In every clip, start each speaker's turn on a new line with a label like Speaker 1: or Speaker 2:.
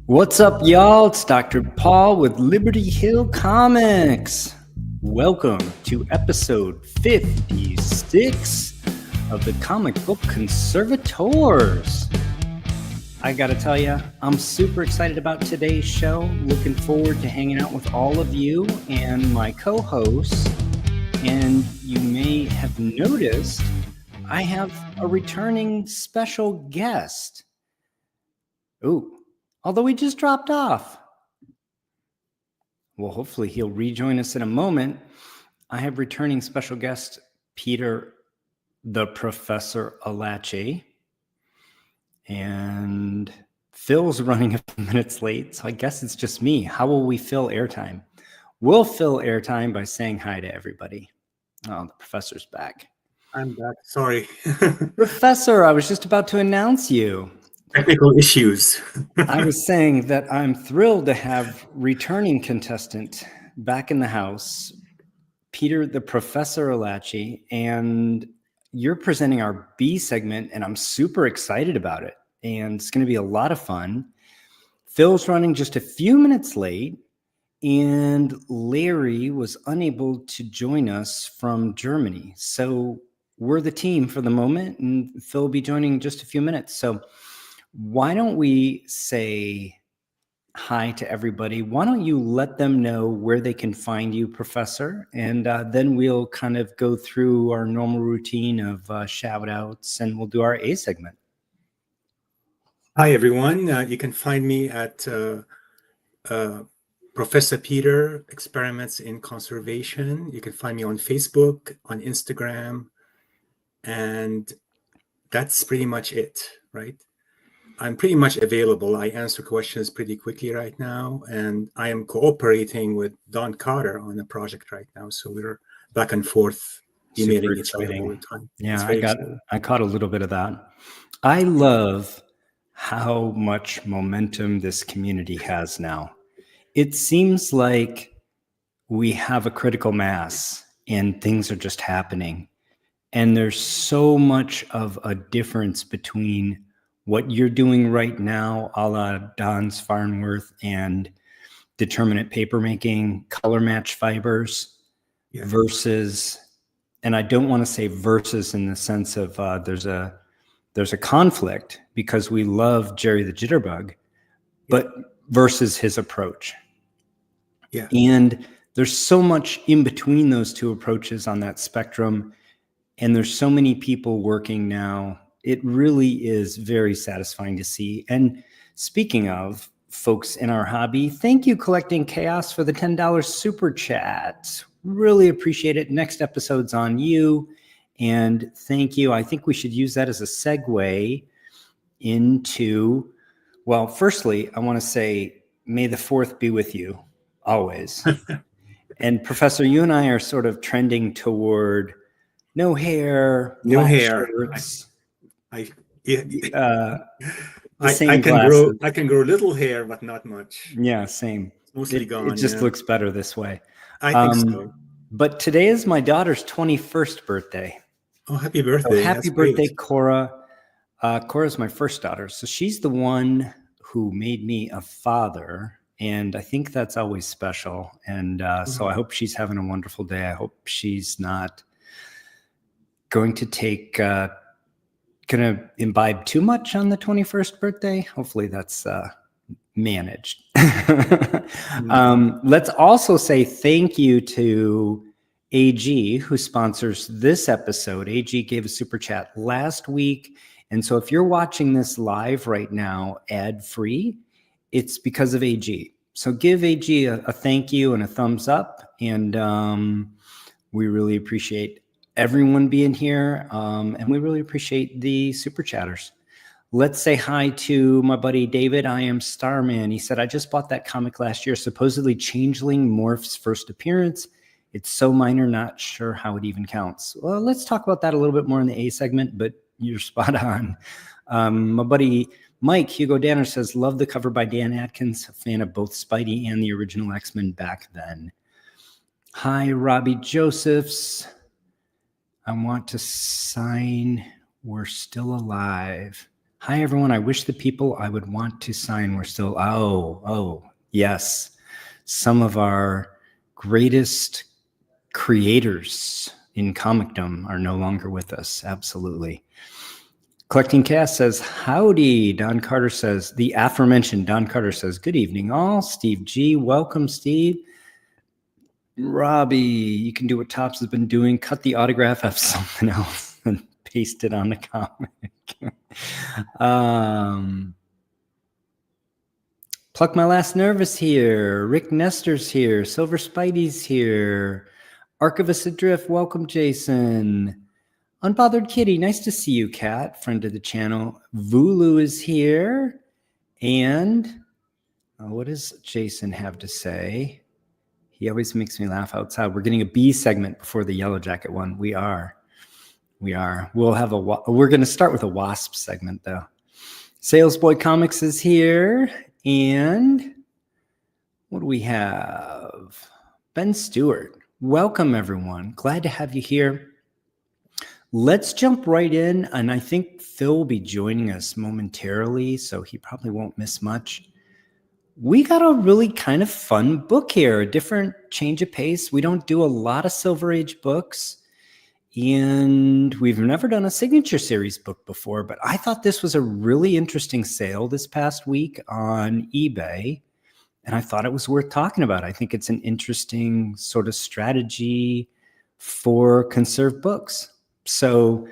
Speaker 1: What's up, y'all? It's Dr. Paul with Liberty Hill Comics. Welcome to episode 56 of the Comic Book Conservators. I gotta tell you, I'm super excited about today's show. Looking forward to hanging out with all of you and my co-hosts. And you may have noticed I have a returning special guest. Ooh. Although he just dropped off. Well, hopefully he'll rejoin us in a moment. I have returning special guest Peter the Professor Alachi. And Phil's running a few minutes late, so I guess it's just me. How will we fill airtime? We'll fill airtime by saying hi to everybody. Oh, the professor's back.
Speaker 2: I'm back. Sorry.
Speaker 1: Professor, I was just about to announce you.
Speaker 2: Technical issues.
Speaker 1: I was saying that I'm thrilled to have returning contestant back in the house, Peter the Professor Alachi, and you're presenting our B segment, and I'm super excited about it. And it's going to be a lot of fun. Phil's running just a few minutes late, and Larry was unable to join us from Germany. So we're the team for the moment, and Phil will be joining in just a few minutes. So why don't we say hi to everybody? Why don't you let them know where they can find you, Professor? And then we'll kind of go through our normal routine of shout outs, and we'll do our A segment.
Speaker 2: Hi, everyone. You can find me at Professor Peter Experiments in Conservation. You can find me on Facebook, on Instagram, and that's pretty much it, right? I'm pretty much available. I answer questions pretty quickly right now, and I am cooperating with Don Carter on a project right now. So we're back and forth emailing each other all the time.
Speaker 1: Yeah, I caught a little bit of that. I love how much momentum this community has now. It seems like we have a critical mass and things are just happening. And there's so much of a difference between what you're doing right now, a la Don's Farnworth and determinate papermaking, color match fibers, versus, and I don't want to say versus in the sense of there's a conflict because we love Jerry the Jitterbug, but versus his approach.
Speaker 2: Yeah.
Speaker 1: And there's so much in between those two approaches on that spectrum. And there's so many people working now. It really is very satisfying to see. And speaking of folks in our hobby, thank you, Collecting Chaos, for the $10 super chat. Really appreciate it. Next episode's on you. And thank you. I think we should use that as a segue into, well, firstly, I want to say, may the 4th be with you always. And Professor, you and I are sort of trending toward no hair,
Speaker 2: no hair.
Speaker 1: Shirts,
Speaker 2: I can grow little hair, but not much.
Speaker 1: Yeah, same.
Speaker 2: It's mostly gone.
Speaker 1: It just looks better this way.
Speaker 2: I think so.
Speaker 1: But today is my daughter's 21st birthday.
Speaker 2: Oh, happy birthday.
Speaker 1: So happy birthday, Cora. Cora's my first daughter. So she's the one who made me a father. And I think that's always special. And so I hope she's having a wonderful day. I hope she's not going to imbibe too much on the 21st birthday. Hopefully that's managed. Let's also say thank you to AG, who sponsors this episode. AG gave a super chat last week. And so if you're watching this live right now, ad-free, it's because of AG. So give AG a thank you and a thumbs up. And we really appreciate everyone being here. And we really appreciate the super chatters. Let's say hi to my buddy David. I am Starman. He said, I just bought that comic last year, supposedly Changeling Morph's first appearance. It's so minor, not sure how it even counts. Well, let's talk about that a little bit more in the A segment, but you're spot on. My buddy Mike Hugo Danner says, love the cover by Dan Atkins, a fan of both Spidey and the original X-Men back then. Hi, Robbie Josephs. I want to sign We're Still Alive. Hi, everyone. I wish the people I would want to sign were still. Oh, yes. Some of our greatest creators in comicdom are no longer with us. Absolutely. Collecting Cast says, howdy. Don Carter says, the aforementioned Don Carter says, good evening, all. Steve G, welcome, Steve. Robbie, you can do what Topps has been doing. Cut the autograph of something else and paste it on the comic. Pluck My Last Nervous here. Rick Nestor's here. Silver Spidey's here. Archivist Adrift, welcome, Jason. Unbothered Kitty, nice to see you, Kat, friend of the channel. Vulu is here. And what does Jason have to say? He always makes me laugh outside. We're getting a B segment before the Yellow Jacket one. We are. We'll have we're going to start with a Wasp segment, though. Salesboy Comics is here. And what do we have? Ben Stewart. Welcome, everyone. Glad to have you here. Let's jump right in. And I think Phil will be joining us momentarily, so he probably won't miss much. We got a really kind of fun book here, a different change of pace. We don't do a lot of Silver Age books, and we've never done a signature series book before, but I thought this was a really interesting sale this past week on eBay, and I thought it was worth talking about. I think it's an interesting sort of strategy for conserved books. So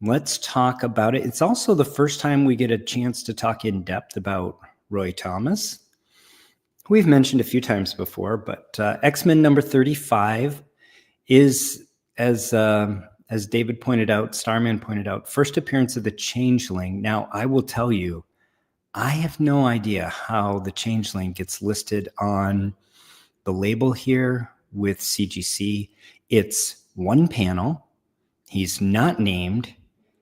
Speaker 1: let's talk about it. It's also the first time we get a chance to talk in depth about Roy Thomas. We've mentioned a few times before, but X-Men number 35 is, as David pointed out, Starman pointed out, first appearance of the Changeling. Now, I will tell you, I have no idea how the Changeling gets listed on the label here with CGC. It's one panel. He's not named.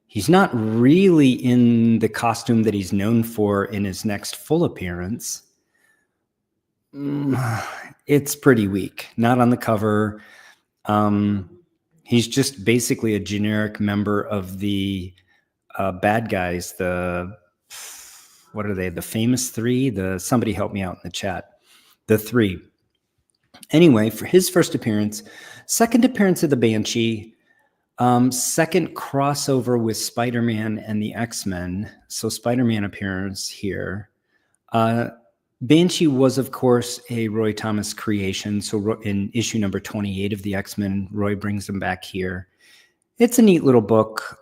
Speaker 1: He's not really in the costume that he's known for in his next full appearance. It's pretty weak. Not on the cover. He's just basically a generic member of the bad guys. What are they? The famous three? Somebody help me out in the chat. The three. Anyway, for his first appearance, second appearance of the Banshee, second crossover with Spider-Man and the X-Men. So Spider-Man appearance here. Banshee was, of course, a Roy Thomas creation. So in issue number 28 of the X-Men, Roy brings them back here. It's a neat little book.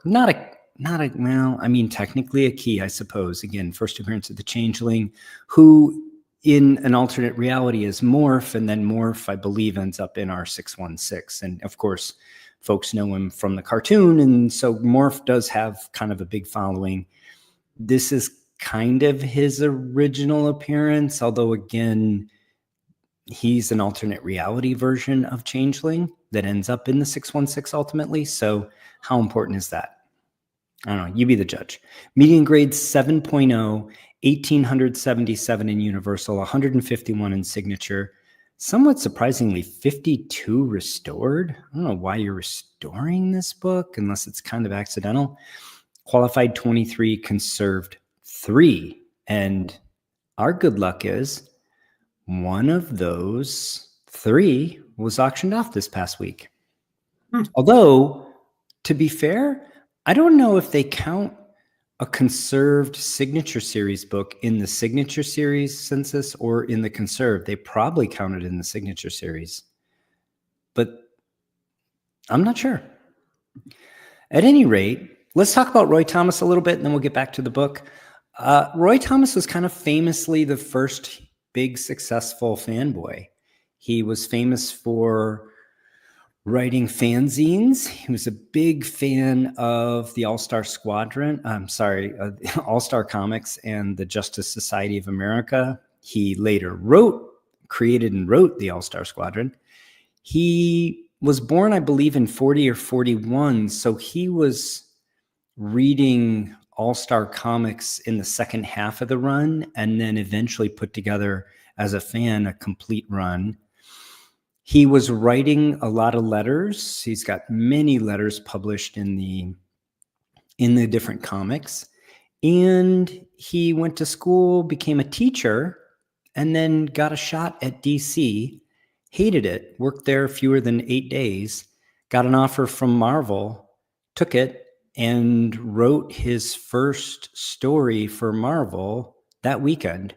Speaker 1: Technically a key, I suppose. Again, first appearance of the Changeling, who in an alternate reality is Morph, and then Morph, I believe, ends up in our 616. And of course, folks know him from the cartoon, and so Morph does have kind of a big following. This is kind of his original appearance, although again, he's an alternate reality version of Changeling that ends up in the 616 ultimately. So how important is that? I don't know. You be the judge. Median grade 7.0, 1,877 in Universal, 151 in Signature. Somewhat surprisingly, 52 restored. I don't know why you're restoring this book unless it's kind of accidental. Qualified 23, conserved 3. And our good luck is one of those 3 was auctioned off this past week. Although, to be fair, I don't know if they count a conserved signature series book in the signature series census or in the conserved. They probably counted in the signature series, but I'm not sure. At any rate, let's talk about Roy Thomas a little bit, and then we'll get back to the book. Roy Thomas was kind of famously the first big successful fanboy. He was famous for writing fanzines. He was a big fan of the All-Star Squadron. All-Star Comics and the Justice Society of America. He later created and wrote the All-Star Squadron. He was born, I believe, in 40 or 41. So he was reading All-Star Comics in the second half of the run, and then eventually put together as a fan a complete run. He was writing a lot of letters. He's got many letters published in the different comics. And he went to school, became a teacher, and then got a shot at DC, hated it, worked there fewer than 8 days, got an offer from Marvel, took it, and wrote his first story for Marvel that weekend,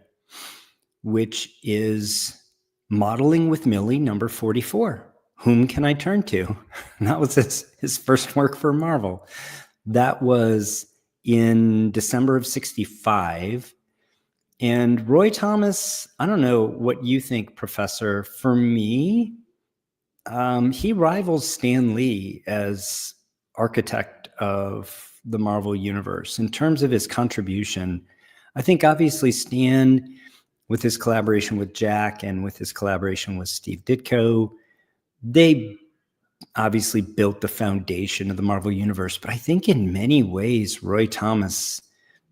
Speaker 1: which is Modeling with Millie, number 44. Whom can I turn to? That was his first work for Marvel. That was in December of 65. And Roy Thomas, I don't know what you think, Professor. For me, he rivals Stan Lee as architect of the Marvel Universe in terms of his contribution. I think obviously Stan, with his collaboration with Jack and with his collaboration with Steve Ditko, they obviously built the foundation of the Marvel Universe. But I think in many ways, Roy Thomas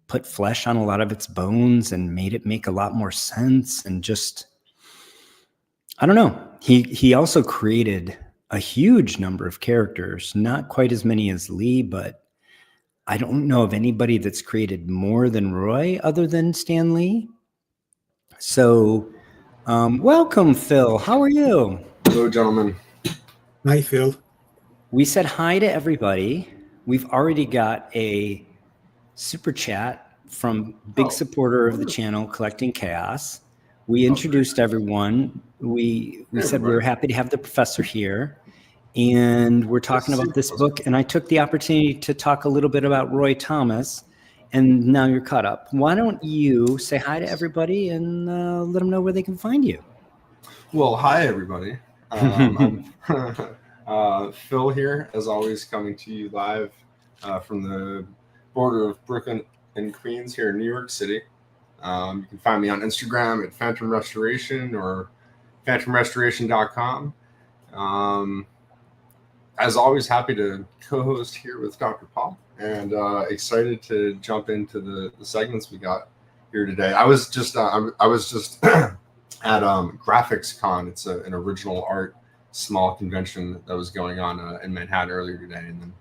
Speaker 1: put flesh on a lot of its bones and made it make a lot more sense. And just, I don't know. He also created a huge number of characters, not quite as many as Lee, but I don't know of anybody that's created more than Roy other than Stan Lee. So welcome, Phil. How are you?
Speaker 3: Hello, gentlemen.
Speaker 2: Hi, Phil.
Speaker 1: We said hi to everybody. We've already got a super chat from big supporter of the channel, Collecting Chaos. We introduced everyone. We said we were happy to have the professor here. And we're talking about this book. And I took the opportunity to talk a little bit about Roy Thomas. And now you're caught up. Why don't you say hi to everybody and let them know where they can find you?
Speaker 3: Well, hi, everybody. I'm Phil here, as always, coming to you live from the border of Brooklyn and Queens here in New York City. You can find me on Instagram at Phantom Restoration or phantomrestoration.com. As always, happy to co-host here with Dr. Paul, and excited to jump into the segments we got here today. I was just at Graphics Con. It's an original art small convention that was going on in Manhattan earlier today, and then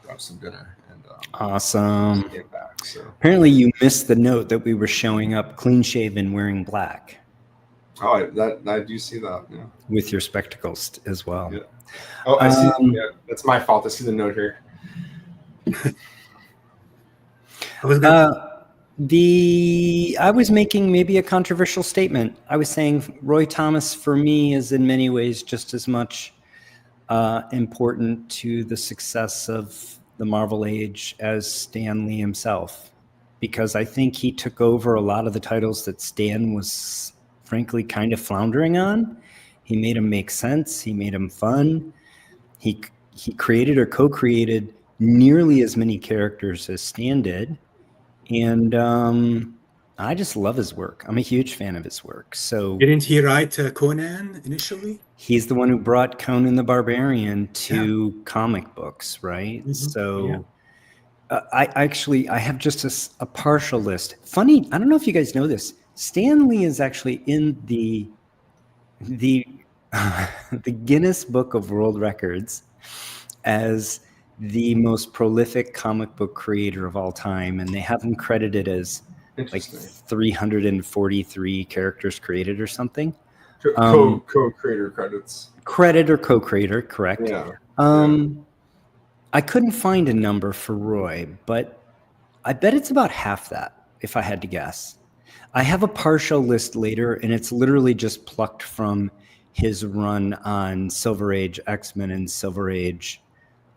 Speaker 3: grabbed some dinner. And
Speaker 1: awesome.
Speaker 3: Came back. So
Speaker 1: apparently, you missed the note that we were showing up clean shaven, wearing black.
Speaker 3: Oh, I do see that. Yeah. With
Speaker 1: your spectacles as well.
Speaker 3: Yeah. Oh, I see. Yeah, that's my fault. I see the note here.
Speaker 1: I was making maybe a controversial statement. I was saying Roy Thomas, for me, is in many ways just as much important to the success of the Marvel Age as Stan Lee himself, because I think he took over a lot of the titles that Stan was, frankly, kind of floundering on. He made them make sense. He made them fun. He created or co-created nearly as many characters as Stan did. And I just love his work. I'm a huge fan of his work. So
Speaker 2: didn't he write Conan initially?
Speaker 1: He's the one who brought Conan the Barbarian to comic books, right? Mm-hmm. So I have just a partial list. Funny, I don't know if you guys know this. Stan Lee is actually in the Guinness Book of World Records as the most prolific comic book creator of all time, and they have him credited as like 343 characters created or something.
Speaker 3: Co-creator credits.
Speaker 1: Credit or co-creator, correct.
Speaker 3: Yeah.
Speaker 1: I couldn't find a number for Roy, but I bet it's about half that, if I had to guess. I have a partial list later, and it's literally just plucked from his run on Silver Age X-Men and Silver Age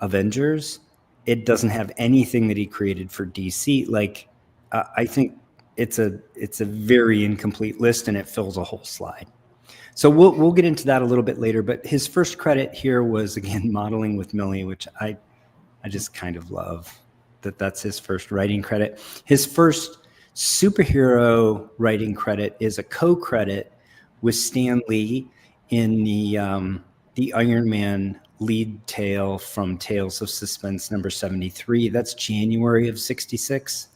Speaker 1: Avengers. It doesn't have anything that he created for DC. Like, I think it's a very incomplete list, and it fills a whole slide. So we'll get into that a little bit later. But his first credit here was, again, Modeling with Millie, which I just kind of love that's his first writing credit. His first superhero writing credit is a co-credit with Stan Lee in the Iron Man lead tale from Tales of Suspense number 73. That's January of 66.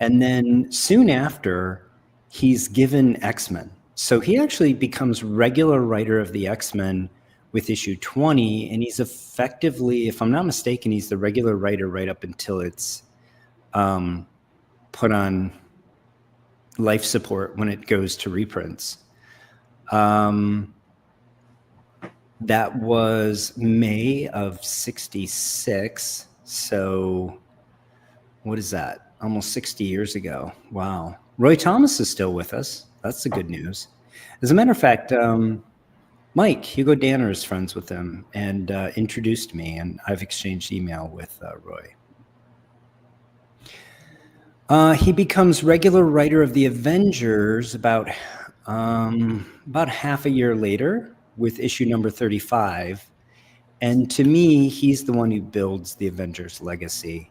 Speaker 1: And then soon after, he's given X-Men. So he actually becomes regular writer of the X-Men with issue 20, and he's effectively, if I'm not mistaken, he's the regular writer right up until its put on life support when it goes to reprints. That was May of 66. So what is that? Almost 60 years ago. Wow. Roy Thomas is still with us. That's the good news. As a matter of fact, Mike, Hugo Danner is friends with him and introduced me, and I've exchanged email with Roy. He becomes regular writer of the Avengers about half a year later with issue number 35. And to me, he's the one who builds the Avengers legacy.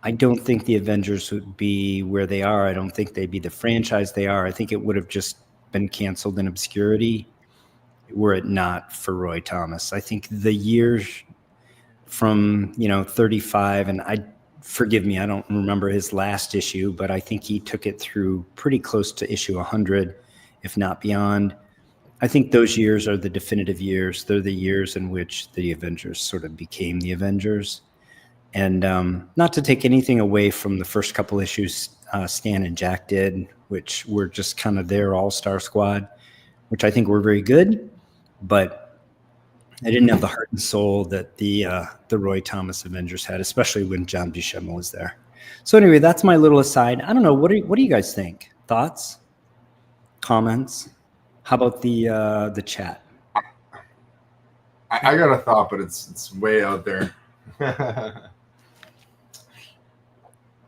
Speaker 1: I don't think the Avengers would be where they are. I don't think they'd be the franchise they are. I think it would have just been canceled in obscurity were it not for Roy Thomas. I think the years from 35, and forgive me, I don't remember his last issue, but I think he took it through pretty close to issue 100, if not beyond. I think those years are the definitive years. They're the years in which the Avengers sort of became the Avengers. And not to take anything away from the first couple issues Stan and Jack did, which were just kind of their all-star squad, which I think were very good, but I didn't have the heart and soul that the Roy Thomas Avengers had, especially when John Buscema was there. So anyway, that's my little aside. I don't know. What do you guys think? Thoughts? Comments? How about the chat?
Speaker 3: I got a thought, but it's way out there.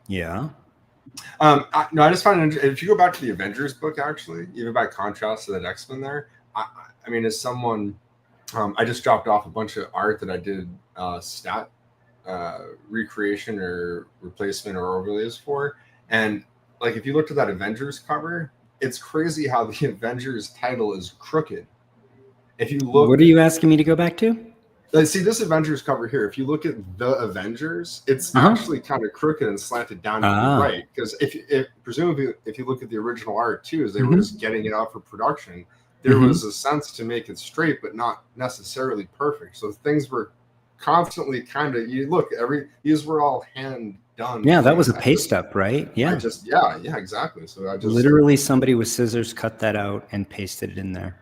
Speaker 1: Yeah.
Speaker 3: I just find it, if you go back to the Avengers book, actually, even by contrast to that X-Men there, I mean, as someone, I just dropped off a bunch of art that I did stat recreation or replacement or overlays for, and like if you looked at that Avengers cover, it's crazy how the Avengers title is crooked. If you look,
Speaker 1: what are you asking me to go back to?
Speaker 3: See this Avengers cover here. If you look at the Avengers, it's actually kind of crooked and slanted down to the right. Because if presumably if you look at the original art too, as they were just getting it out for production, there was a sense to make it straight, but not necessarily perfect. So things were constantly kind of these were all hand done.
Speaker 1: Yeah, that was a paste up, right? Yeah.
Speaker 3: Yeah, exactly. So I just
Speaker 1: literally somebody with scissors cut that out and pasted it in there.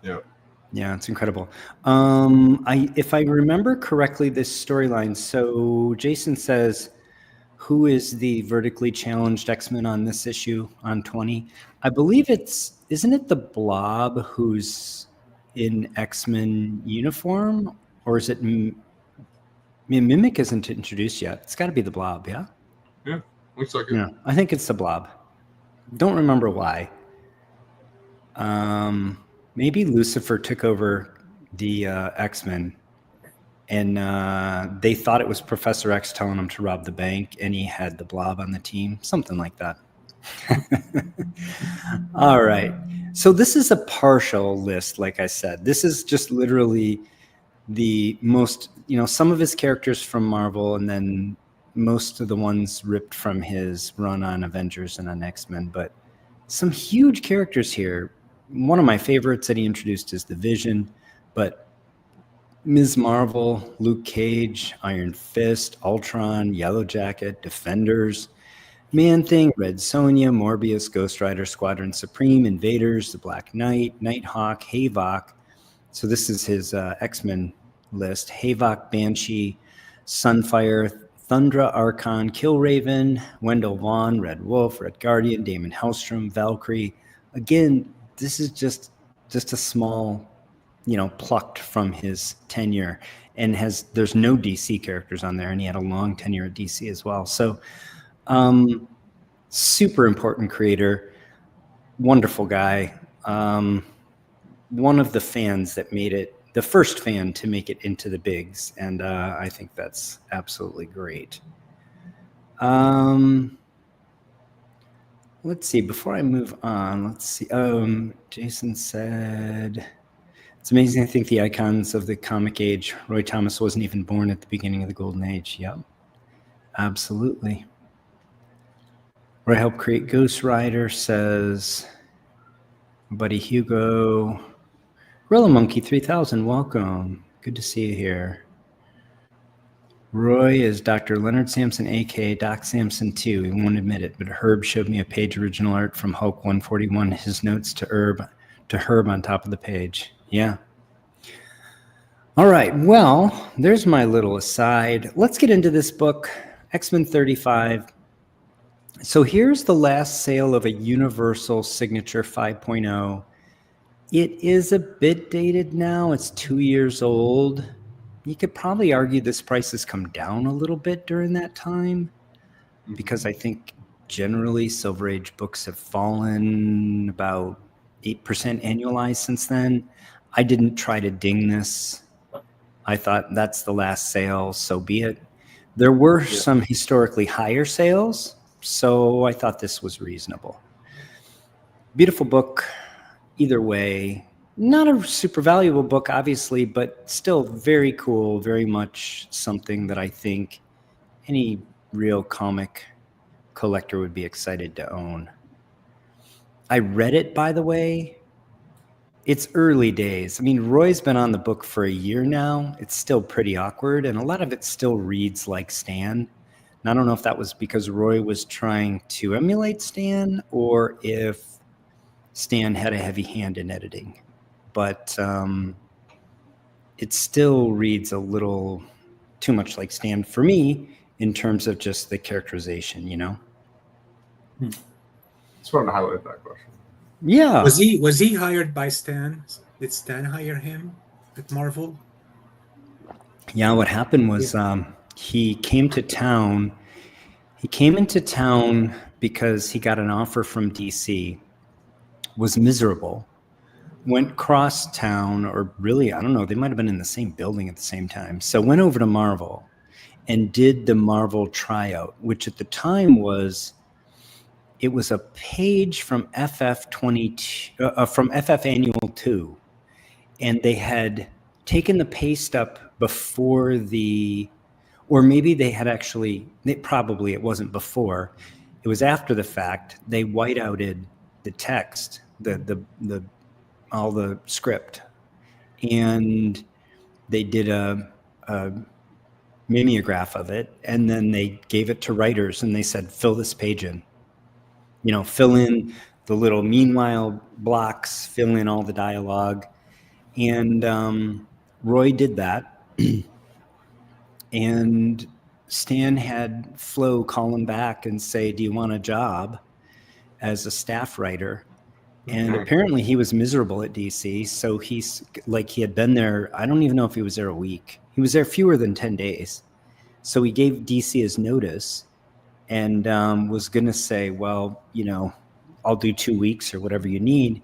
Speaker 3: Yeah.
Speaker 1: Yeah, it's incredible. If I remember correctly, this storyline. So Jason says, "Who is the vertically challenged X-Men on this issue on 20?" I believe isn't it the Blob who's in X-Men uniform, or is it? Mimic isn't introduced yet. It's got to be the Blob, yeah.
Speaker 3: Yeah, looks like it.
Speaker 1: Yeah, I think it's the Blob. Don't remember why. Maybe Lucifer took over the X-Men, and they thought it was Professor X telling them to rob the bank, and he had the Blob on the team, something like that. All right. So this is a partial list, like I said. This is just literally the most, some of his characters from Marvel, and then most of the ones ripped from his run on Avengers and on X-Men, but some huge characters here. One of my favorites that he introduced is the Vision, but Ms. Marvel, Luke Cage, Iron Fist, Ultron, Yellow Jacket, Defenders, Man-Thing, Red Sonja, Morbius, Ghost Rider, Squadron Supreme, Invaders, the Black Knight, Nighthawk, Havok. So this is his X-Men list. Havok, Banshee, Sunfire, Thundra, Archon, Killraven, Wendell Vaughn, Red Wolf, Red Guardian, Damon Hellstrom, Valkyrie. Again, this is just a small, plucked from his tenure, and there's no DC characters on there, and he had a long tenure at DC as well. So super important creator, wonderful guy. One of the fans that made it, the first fan to make it into the bigs, and I think that's absolutely great. Let's see, before I move on, let's see. Jason said, it's amazing to think the icons of the comic age, Roy Thomas wasn't even born at the beginning of the golden age. Yep, absolutely. Roy helped create Ghost Rider, says buddy Hugo. Gorilla Monkey 3000, welcome. Good to see you here. Roy is Dr. Leonard Sampson, aka Doc Sampson 2. He won't admit it, but Herb showed me a page original art from Hulk 141. His notes to Herb on top of the page. Yeah. All right. Well, there's my little aside. Let's get into this book, X-Men 35. So here's the last sale of a Universal Signature 5.0. It is a bit dated now. It's 2 years old. You could probably argue this price has come down a little bit during that time because I think generally Silver Age books have fallen about 8% annualized since then. I didn't try to ding this. I thought that's the last sale, so be it. There were some historically higher sales, so I thought this was reasonable. Beautiful book, either way. Not a super valuable book, obviously, but still very cool, very much something that I think any real comic collector would be excited to own. I read it, by the way. It's early days. I mean, Roy's been on the book for a year now. It's still pretty awkward, and a lot of it still reads like Stan. And I don't know if that was because Roy was trying to emulate Stan or if Stan had a heavy hand in editing. But it still reads a little too much like Stan for me in terms of just the characterization, you know?
Speaker 3: Just wanted to highlight that question.
Speaker 1: Yeah.
Speaker 2: Was he hired by Stan? Did Stan hire him at Marvel?
Speaker 1: Yeah, what happened was he came to town. He came into town because he got an offer from DC, was miserable, went cross town, or really, I don't know, they might have been in the same building at the same time. So went over to Marvel and did the Marvel tryout, which at the time was, it was a page from FF22, from FF Annual 2. And they had taken the paste up before the, or maybe they had actually, probably it wasn't before, it was after the fact, they whiteouted the text, the all the script, and they did a mimeograph of it, and then they gave it to writers and they said, fill this page in, you know, fill in the little meanwhile blocks, fill in all the dialogue. And Roy did that. And Stan had Flo call him back and say, do you want a job as a staff writer? And apparently he was miserable at DC. So he's like, he had been there, I don't even know if he was there a week. He was there fewer than 10 days. So he gave DC his notice and was going to say, well, you know, I'll do 2 weeks or whatever you need.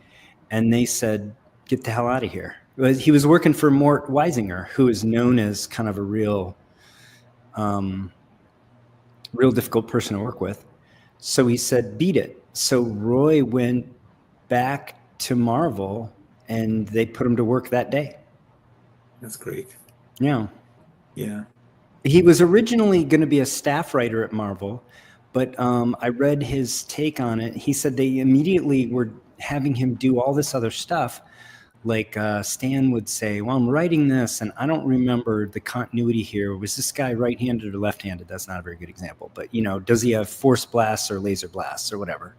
Speaker 1: And they said, get the hell out of here. He was working for Mort Weisinger, who is known as kind of a real difficult person to work with. So he said, beat it. So Roy went back to Marvel and they put him to work that day.
Speaker 2: That's great.
Speaker 1: Yeah.
Speaker 2: Yeah.
Speaker 1: He was originally going to be a staff writer at Marvel, but I read his take on it. He said they immediately were having him do all this other stuff. Like Stan would say, well, I'm writing this and I don't remember the continuity here. Was this guy right-handed or left-handed? That's not a very good example, but you know, does he have force blasts or laser blasts or whatever?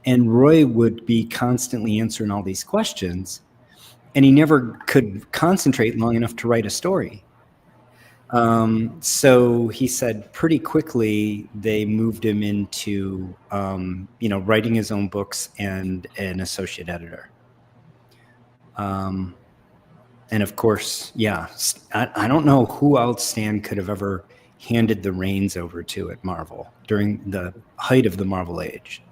Speaker 1: And Roy would be constantly answering all these questions and he never could concentrate long enough to write a story. So he said pretty quickly they moved him into, you know, writing his own books and an associate editor. And of course, yeah, I don't know who else Stan could have ever handed the reins over to at Marvel during the height of the Marvel age.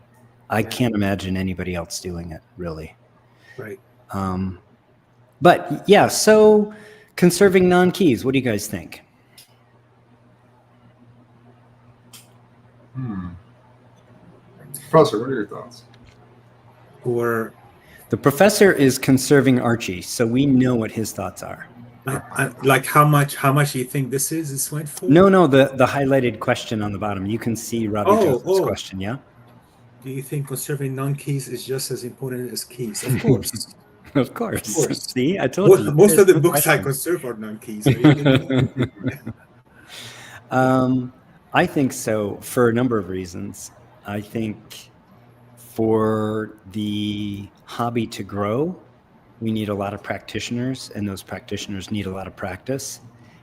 Speaker 1: I can't imagine anybody else doing it, really.
Speaker 2: Right.
Speaker 1: But yeah, so conserving non-keys, what do you guys think?
Speaker 3: Professor, what are your thoughts?
Speaker 2: Or
Speaker 1: The professor is conserving Archie, so we know what his thoughts are.
Speaker 2: like how much do you think this went for?
Speaker 1: No, the highlighted question on the bottom. You can see Robbie Joseph's question, yeah?
Speaker 2: Do you think conserving non-keys is just as important as keys? Of course.
Speaker 1: Of course.
Speaker 2: Of course.
Speaker 1: See, I told you.
Speaker 2: Most of the
Speaker 1: There's no
Speaker 2: books I
Speaker 1: question.
Speaker 2: conserve are non-keys. Are you kidding me?
Speaker 1: I think so for a number of reasons. I think for the hobby to grow, we need a lot of practitioners, and those practitioners need a lot of practice.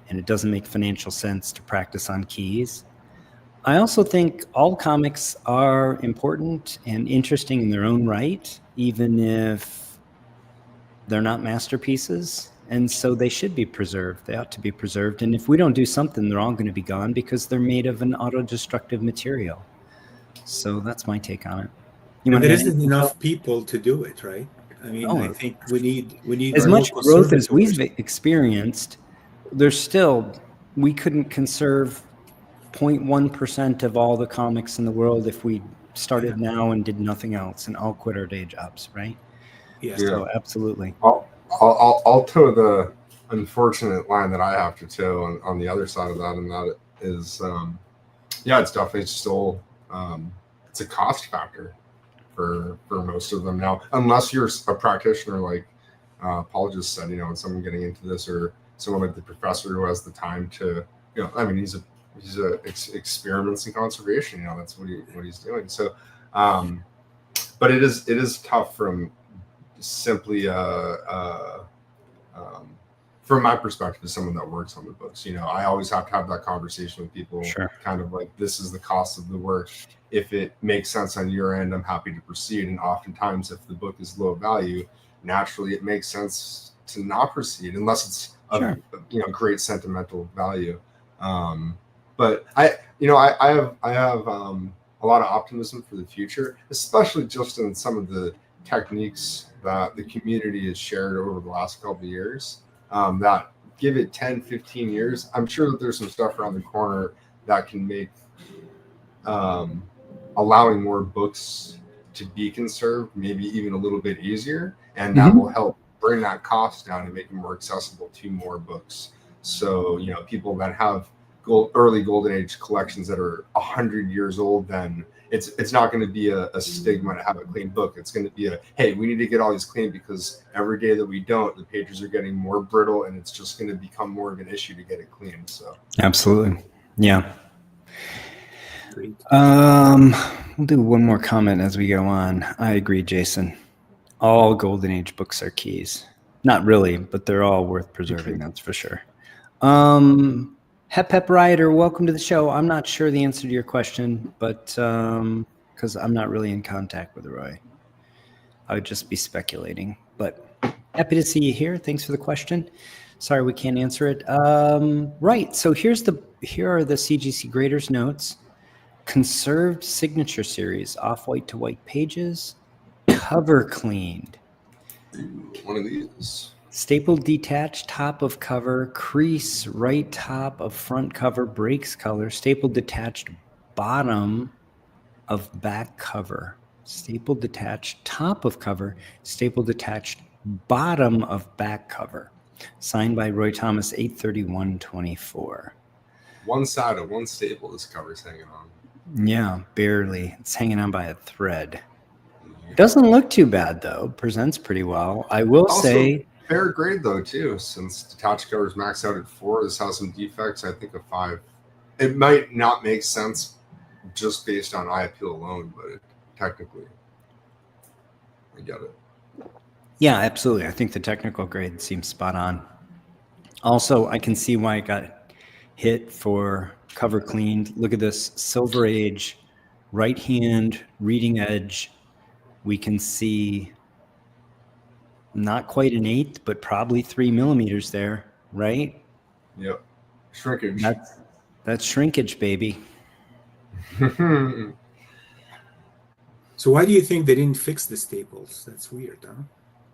Speaker 1: And it doesn't make financial sense to practice on keys. I also think all comics are important and interesting in their own right, even if they're not masterpieces. And so they should be preserved. They ought to be preserved. And if we don't do something, they're all going to be gone because they're made of an auto-destructive material. So that's my take on it.
Speaker 2: And
Speaker 1: wanna
Speaker 2: there
Speaker 1: add
Speaker 2: isn't
Speaker 1: anything,
Speaker 2: enough
Speaker 1: Phil?
Speaker 2: people to do it, right? I mean, I
Speaker 1: No.
Speaker 2: think we need
Speaker 1: As
Speaker 2: more
Speaker 1: much growth as we've
Speaker 2: conservators.
Speaker 1: experienced, there's still, we couldn't conserve 0.1% of all the comics in the world if we started now and did nothing else and all quit our day jobs, right?
Speaker 2: Yeah.
Speaker 1: So absolutely.
Speaker 3: I'll toe the unfortunate line that I have to toe on the other side of that, and that is, it's definitely still it's a cost factor for most of them now, unless you're a practitioner like Paul just said, and someone getting into this, or someone like the professor who has the time to, I mean, he's experiments in conservation, that's what he's doing. So, but it is tough from simply from my perspective as someone that works on the books. I always have to have that conversation with people.
Speaker 1: Sure.
Speaker 3: Kind of like, this is the cost of the work. If it makes sense on your end, I'm happy to proceed. And oftentimes if the book is low value, naturally it makes sense to not proceed unless it's of great sentimental value. But I have a lot of optimism for the future, especially just in some of the techniques that the community has shared over the last couple of years, that give it 10, 15 years. I'm sure that there's some stuff around the corner that can make allowing more books to be conserved maybe even a little bit easier. And that will help bring that cost down and make it more accessible to more books. So, people that have early golden age collections that are 100 years old, then it's not going to be a stigma to have a clean book. It's going to be hey, we need to get all these clean, because every day that we don't, the pages are getting more brittle, and it's just going to become more of an issue to get it clean. So
Speaker 1: absolutely. Yeah.
Speaker 2: Great.
Speaker 1: We'll do one more comment as we go on. I agree, Jason. All golden age books are keys. Not really, but they're all worth preserving. That's for sure. Hep Rioter, welcome to the show. I'm not sure the answer to your question, but because I'm not really in contact with Roy, I would just be speculating. But happy to see you here. Thanks for the question. Sorry we can't answer it. Right. So here are the CGC Graders notes. Conserved signature series, off-white to white pages, cover cleaned.
Speaker 3: One of these.
Speaker 1: Stapled detached top of cover, crease right top of front cover, breaks color, stapled detached bottom of back cover, stapled detached top of cover, stapled detached bottom of back cover. Signed by Roy Thomas, 8/31/24.
Speaker 3: One side of one staple this cover's hanging on.
Speaker 1: Yeah, barely. It's hanging on by a thread. Doesn't look too bad though. Presents pretty well. I will say
Speaker 3: fair grade though too, since detached covers max out at 4. This has some defects. I think a 5. It might not make sense just based on eye appeal alone, but technically, I get it.
Speaker 1: Yeah, absolutely. I think the technical grade seems spot on. Also, I can see why it got hit for cover cleaned. Look at this Silver Age, right hand reading edge. We can see not quite an 1/8, but probably 3 millimeters there, right?
Speaker 3: Yep. Shrinkage.
Speaker 1: That's shrinkage, baby.
Speaker 2: So why do you think they didn't fix the staples? That's weird, huh?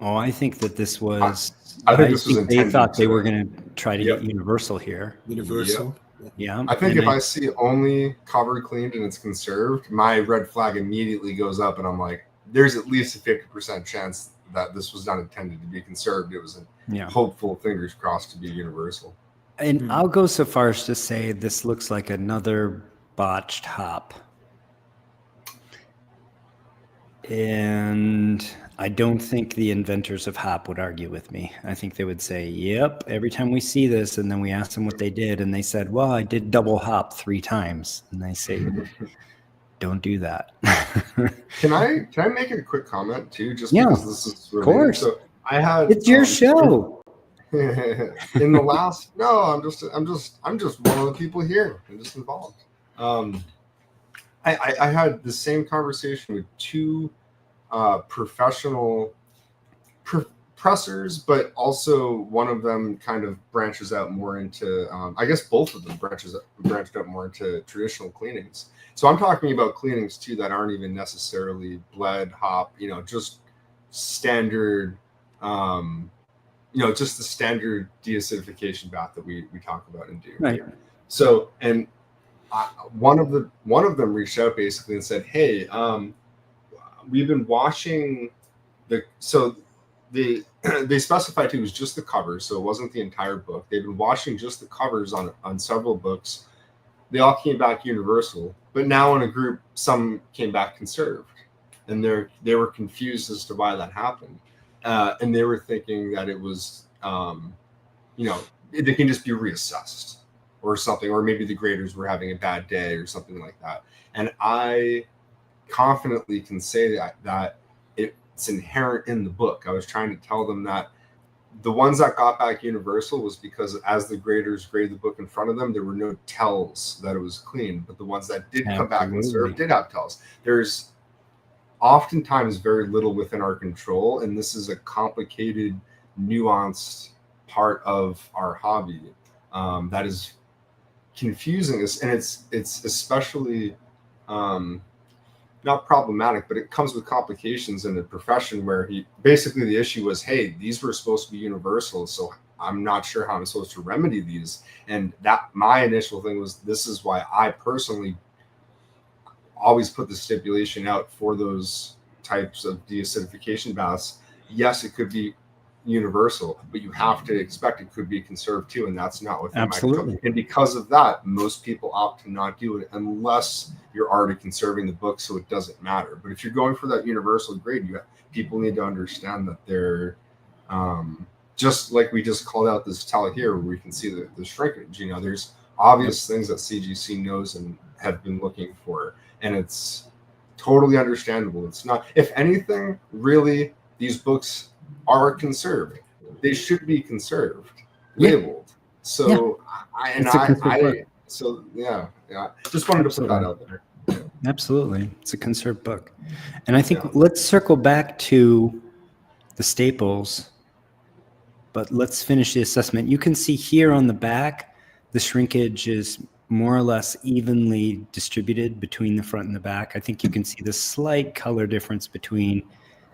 Speaker 1: Oh, I think that this was.
Speaker 3: I think this was
Speaker 1: they
Speaker 3: intended
Speaker 1: thought they
Speaker 3: to-
Speaker 1: were going to try to get Universal here.
Speaker 2: Universal.
Speaker 1: Yeah.
Speaker 3: I think if I see only cover cleaned and it's conserved, my red flag immediately goes up, and I'm like, there's at least a 50% chance that this was not intended to be conserved. It was a hopeful, fingers crossed, to be universal.
Speaker 1: And I'll go so far as to say this looks like another botched hop. And I don't think the inventors of hop would argue with me. I think they would say, yep, every time we see this, and then we asked them what they did, and they said, well, I did double hop 3 times. And they say, don't do that.
Speaker 3: Can I make a quick comment too? Just
Speaker 1: Yeah,
Speaker 3: because this is related.
Speaker 1: of course.
Speaker 3: So I had
Speaker 1: It's your show.
Speaker 3: in the last I'm just one of the people here. I'm just involved. I had the same conversation with 2 professional professors, but also one of them kind of branches out more into I guess both of them branched out more into traditional cleanings. So I'm talking about cleanings too that aren't even necessarily bled, hop, just standard just the standard deacidification bath that we talk about and do.
Speaker 1: Right.
Speaker 3: So, and one of them reached out basically and said, "Hey, we've been washing they specified it was just the covers, so it wasn't the entire book. They've been washing just the covers on several books. They all came back universal, but now in a group, some came back conserved, and they were confused as to why that happened." And they were thinking that it was, they can just be reassessed or something, or maybe the graders were having a bad day or something like that. And I confidently can say that it's inherent in the book. I was trying to tell them that the ones that got back universal was because as the graders graded the book in front of them, there were no tells that it was clean, but the ones that did come back conserved did have tells. There's oftentimes very little within our control, and this is a complicated, nuanced part of our hobby that is confusing us, and it's especially not problematic, but it comes with complications in the profession where basically the issue was, hey, these were supposed to be universal, so I'm not sure how I'm supposed to remedy these. And that my initial thing was, this is why I personally always put the stipulation out for those types of deacidification baths. Yes, it could be universal, but you have to expect it could be conserved too, and that's not within my control. And because of that, most people opt to not do it unless you're already conserving the book, so it doesn't matter. But if you're going for that universal grade, people need to understand that they're just like we just called out this tell here, where we can see the shrinkage. There's obvious things that CGC knows and have been looking for. And it's totally understandable. It's not, if anything, really, these books are conserved. They should be conserved, labeled. So, just wanted to put that out there.
Speaker 1: Absolutely. It's a conserved book. And I think let's circle back to the staples, but let's finish the assessment. You can see here on the back, the shrinkage is more or less evenly distributed between the front and the back. I think you can see the slight color difference between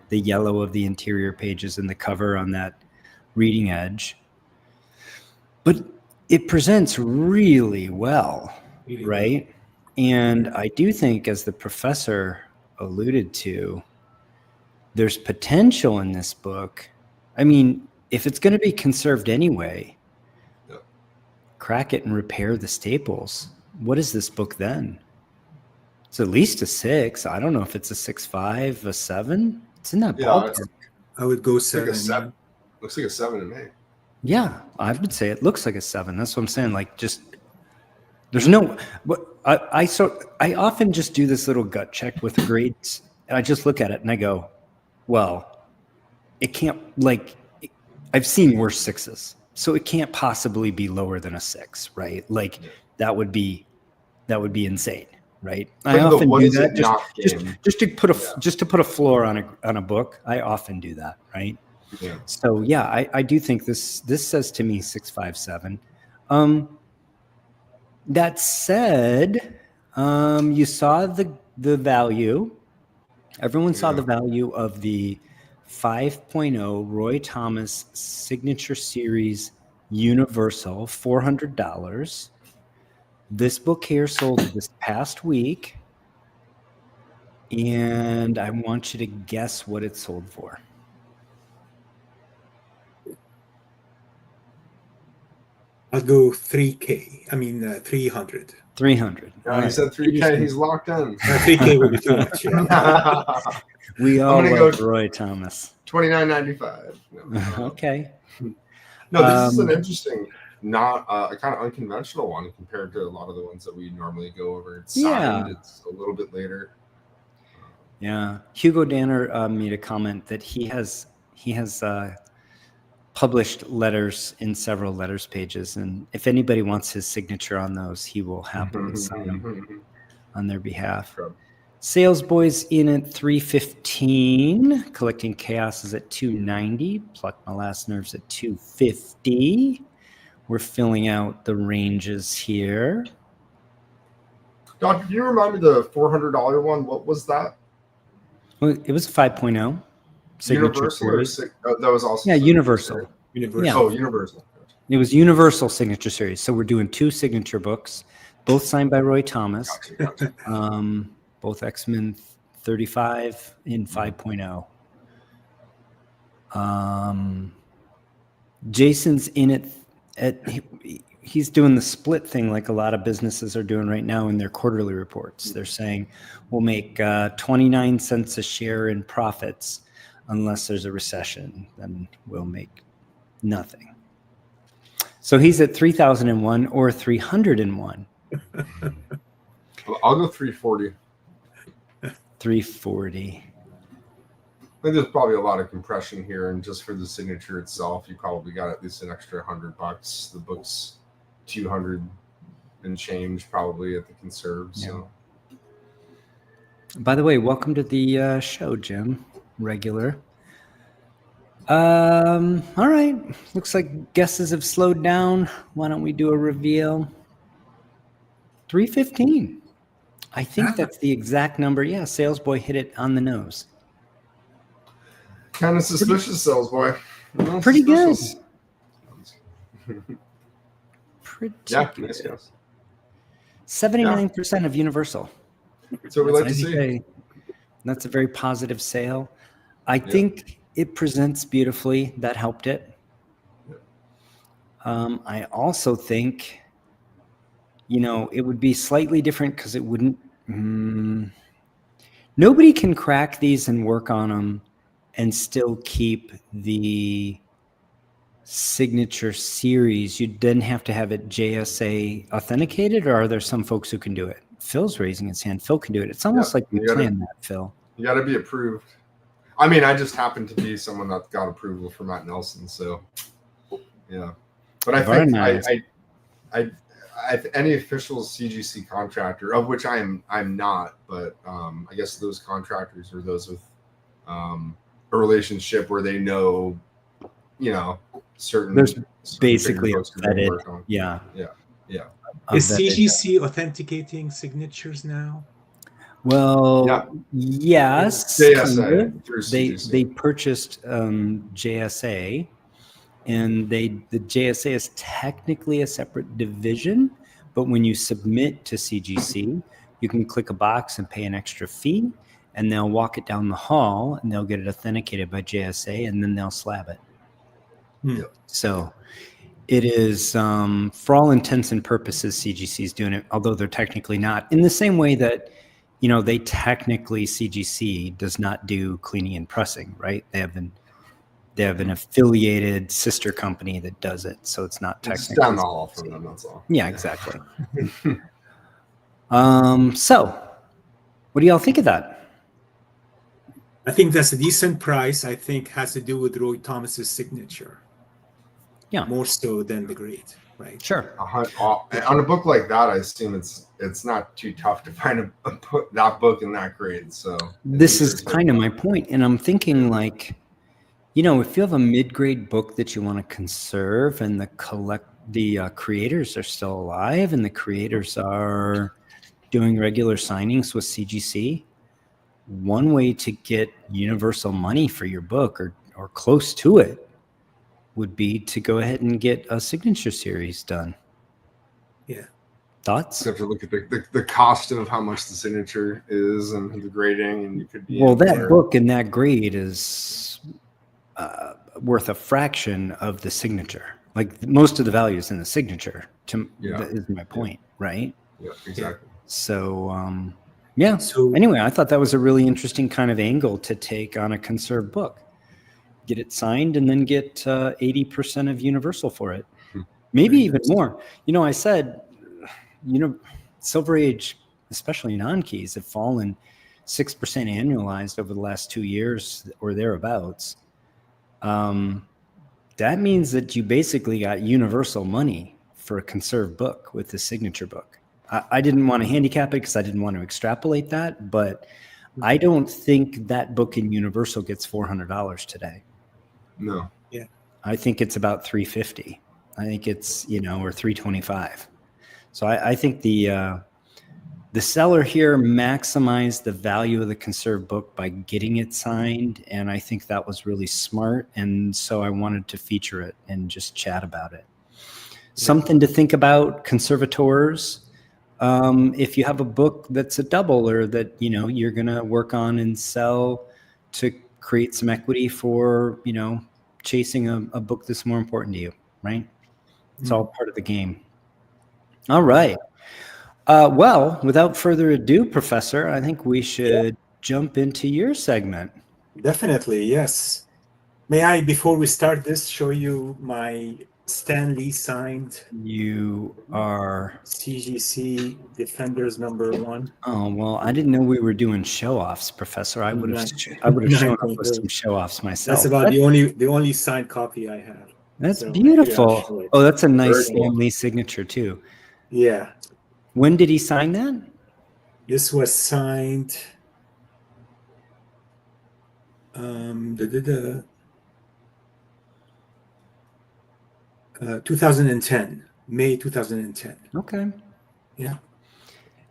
Speaker 1: the yellow of the interior pages and the cover on that reading edge. But it presents really well, right? And I do think, as the professor alluded to, there's potential in this book. I mean, if it's going to be conserved anyway, crack it and repair the staples. What is this book then? It's at least a 6. I don't know if it's a 6.5, a 7. It's in that ballpark.
Speaker 2: I would go 7.
Speaker 3: Like a 7. Looks like a 7 to me.
Speaker 1: Yeah, I would say it looks like a 7. That's what I'm saying. Like, just there's no. But I often just do this little gut check with the grades, and I just look at it and I go, well, it can't. Like, I've seen worse 6s. So it can't possibly be lower than a 6, right? Like that would be insane, right? I often do that just to put a floor on a book. I often do that, right?
Speaker 3: Yeah.
Speaker 1: So I do think this says to me 6.57. That said, you saw the value. Everyone saw the value of the 5.0 Roy Thomas Signature Series Universal, $400. This book here sold this past week, and I want you to guess what it sold for.
Speaker 2: I'll go 3K. I mean 300.
Speaker 1: 300.
Speaker 3: He said 3K. He's locked in.
Speaker 2: 3K would be too much. Yeah.
Speaker 1: We all
Speaker 3: gonna
Speaker 1: love
Speaker 3: go-
Speaker 1: Roy Thomas.
Speaker 3: $29.95. No,
Speaker 1: Okay.
Speaker 3: no, this is an
Speaker 1: Um,
Speaker 3: interesting, not a kind of unconventional one compared to a lot of the ones that we normally go over. It's
Speaker 1: Yeah.
Speaker 3: signed. It's a little bit later.
Speaker 1: Yeah. Hugo Danner made a comment that he has published letters in several letters pages, and if anybody wants his signature on those, he will happily sign them on their behalf.
Speaker 3: Sure.
Speaker 1: Sales Boys in at 315. Collecting Chaos is at 290. Pluck My Last Nerves at 250. We're filling out the ranges here.
Speaker 3: Doc, can you remind me the $400 one? What was that?
Speaker 1: Well, it was 5.0. Signature
Speaker 3: Universal or
Speaker 1: series.
Speaker 3: that was also
Speaker 1: Yeah,
Speaker 3: Signature
Speaker 1: Universal.
Speaker 3: Series.
Speaker 2: Universal.
Speaker 1: Yeah.
Speaker 3: Oh, Universal.
Speaker 1: It was Universal Signature Series. So we're doing 2 signature books, both signed by Roy Thomas.
Speaker 3: Gotcha.
Speaker 1: Both X-Men 35 in 5.0. Jason's in it he's doing the split thing like a lot of businesses are doing right now in their quarterly reports. They're saying we'll make 29 cents a share in profits unless there's a recession, then we'll make nothing. So he's at 3001 or 301.
Speaker 3: I'll go 340.
Speaker 1: 340.
Speaker 3: I think there's probably a lot of compression here, and just for the signature itself, you probably got at least an extra $100. The book's 200 and change probably at the conserve. So
Speaker 1: By the way, welcome to the show, Jim. Regular. All right. Looks like guesses have slowed down. Why don't we do a reveal? 315. I think that's the exact number. Yeah, Sales Boy hit it on the nose.
Speaker 3: kind of suspicious, sales boy. No,
Speaker 1: Pretty good.
Speaker 3: suspicious.
Speaker 1: Pretty
Speaker 3: Yeah,
Speaker 1: good.
Speaker 3: nice guess.
Speaker 1: 79% of Universal.
Speaker 3: So we like to
Speaker 1: I'd
Speaker 3: see.
Speaker 1: say that's a very positive sale. I think it presents beautifully. That helped it. I also think, it would be slightly different because it wouldn't. Nobody can crack these and work on them and still keep the signature series. You'd then have to have it JSA authenticated, or are there some folks who can do it? Phil's raising his hand. Phil can do it. It's almost like we planned that, Phil.
Speaker 3: You got to be approved. I mean, I just happen to be someone that got approval for Matt Nelson, so yeah. But I
Speaker 1: Very
Speaker 3: think
Speaker 1: nice.
Speaker 3: I any official CGC contractor, of which I'm not, but I guess those contractors are those with a relationship where they know, certain.
Speaker 1: There's
Speaker 3: certain
Speaker 1: basically
Speaker 3: bigger
Speaker 1: a
Speaker 3: folks who they
Speaker 1: vetted,
Speaker 3: work on.
Speaker 1: yeah. A
Speaker 2: Is
Speaker 1: vetted-
Speaker 2: CGC authenticating signatures now?
Speaker 1: Well,
Speaker 3: Yeah.
Speaker 1: yes.
Speaker 3: JSA
Speaker 1: kind of.
Speaker 3: through
Speaker 1: They
Speaker 3: CGC.
Speaker 1: purchased JSA, and the JSA is technically a separate division, but when you submit to CGC, you can click a box and pay an extra fee, and they'll walk it down the hall, and they'll get it authenticated by JSA, and then they'll slab it.
Speaker 2: Hmm.
Speaker 1: So it is, for all intents and purposes, CGC is doing it, although they're technically not. In the same way that, they technically, CGC does not do cleaning and pressing, right? They have an affiliated sister company that does it, so it's not
Speaker 3: It's
Speaker 1: technically.
Speaker 3: down the hall from them. That's all.
Speaker 1: Yeah, exactly. So, what do y'all think of that?
Speaker 2: I think that's a decent price. I think has to do with Roy Thomas's signature.
Speaker 1: Yeah.
Speaker 2: More so than the grade, right?
Speaker 1: Sure.
Speaker 3: On a book like that, I assume it's not too tough to find that book in that grade. So
Speaker 1: This is kind of my point, and I'm thinking like, if you have a mid-grade book that you want to conserve, and the creators are still alive, and the creators are doing regular signings with CGC, one way to get universal money for your book or close to it would be to go ahead and get a signature series done.
Speaker 2: Yeah.
Speaker 1: Thoughts?
Speaker 3: You have to look at the cost of how much the signature is and the grading, and you could be
Speaker 1: Well, that
Speaker 3: anywhere.
Speaker 1: book and that grade is worth a fraction of the signature. Like most of the value is in the signature. That is my point, right?
Speaker 3: Yeah, exactly.
Speaker 1: So Yeah.
Speaker 2: So
Speaker 1: Anyway, I thought that was a really interesting kind of angle to take on a conserved book. Get it signed and then get 80% of Universal for it. Maybe
Speaker 2: Very
Speaker 1: even
Speaker 2: nice.
Speaker 1: more. I said, Silver Age, especially non-keys, have fallen 6% annualized over the last 2 years or thereabouts. That means that you basically got Universal money for a conserved book with the signature book. I didn't want to handicap it because I didn't want to extrapolate that, but I don't think that book in Universal gets $400 today.
Speaker 3: No.
Speaker 1: I think it's about $350. I think it's, or $325. So I think the seller here maximized the value of the conserved book by getting it signed, and I think that was really smart. And so I wanted to feature it and just chat about it. Something to think about, conservators. If you have a book that's a double or that you're going to work on and sell to create some equity for chasing a book that's more important to you, right? It's all part of the game. All right. Well, without further ado, Professor, I think we should jump into your segment.
Speaker 2: Definitely, yes. May I, before we start this, show you my Stan Lee signed
Speaker 1: You are.
Speaker 2: CGC Defenders #1.
Speaker 1: Oh well, I didn't know we were doing show-offs, Professor. I would have shown up with some show-offs myself.
Speaker 2: That's about the only signed copy I have.
Speaker 1: That's
Speaker 2: So
Speaker 1: beautiful.
Speaker 2: maybe I'll show it.
Speaker 1: Oh, that's a nice
Speaker 3: Very cool.
Speaker 1: Stan Lee signature too.
Speaker 2: Yeah,
Speaker 1: When did he sign that?
Speaker 2: this was signed 2010, May 2010.
Speaker 1: Okay.
Speaker 2: Yeah.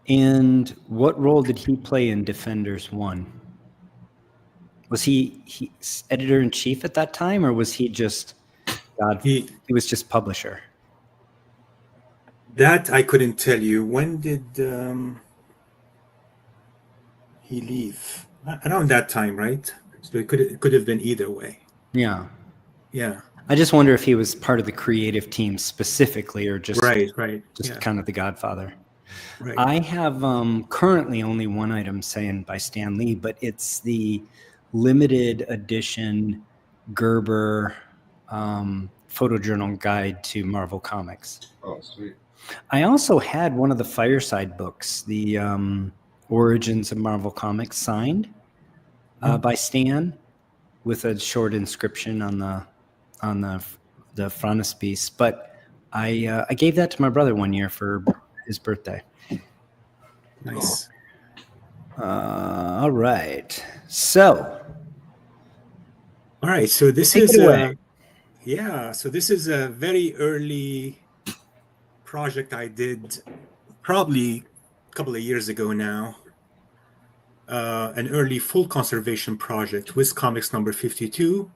Speaker 1: And what role did he play in Defenders 1? Was he editor-in-chief at that time, or was he just he was just publisher?
Speaker 2: That I couldn't tell you. When did he leave? Around that time, right? So it could have been either way.
Speaker 1: Yeah.
Speaker 2: Yeah.
Speaker 1: I just wonder if he was part of the creative team specifically, or just
Speaker 2: Right.
Speaker 1: just
Speaker 2: Yeah.
Speaker 1: kind of the Godfather.
Speaker 2: Right.
Speaker 1: I have currently only one item signed by Stan Lee, but it's the limited edition Gerber photojournal guide to Marvel Comics.
Speaker 3: Oh, sweet.
Speaker 1: I also had one of the Fireside books, the Origins of Marvel Comics, signed by Stan, with a short inscription on the frontispiece. But I gave that to my brother one year for his birthday.
Speaker 2: Nice.
Speaker 1: All right. So.
Speaker 2: All right. So this
Speaker 1: Take
Speaker 2: is
Speaker 1: it away.
Speaker 2: So this is a very early project I did, probably a couple of years ago now. An early full conservation project with Comics number 52.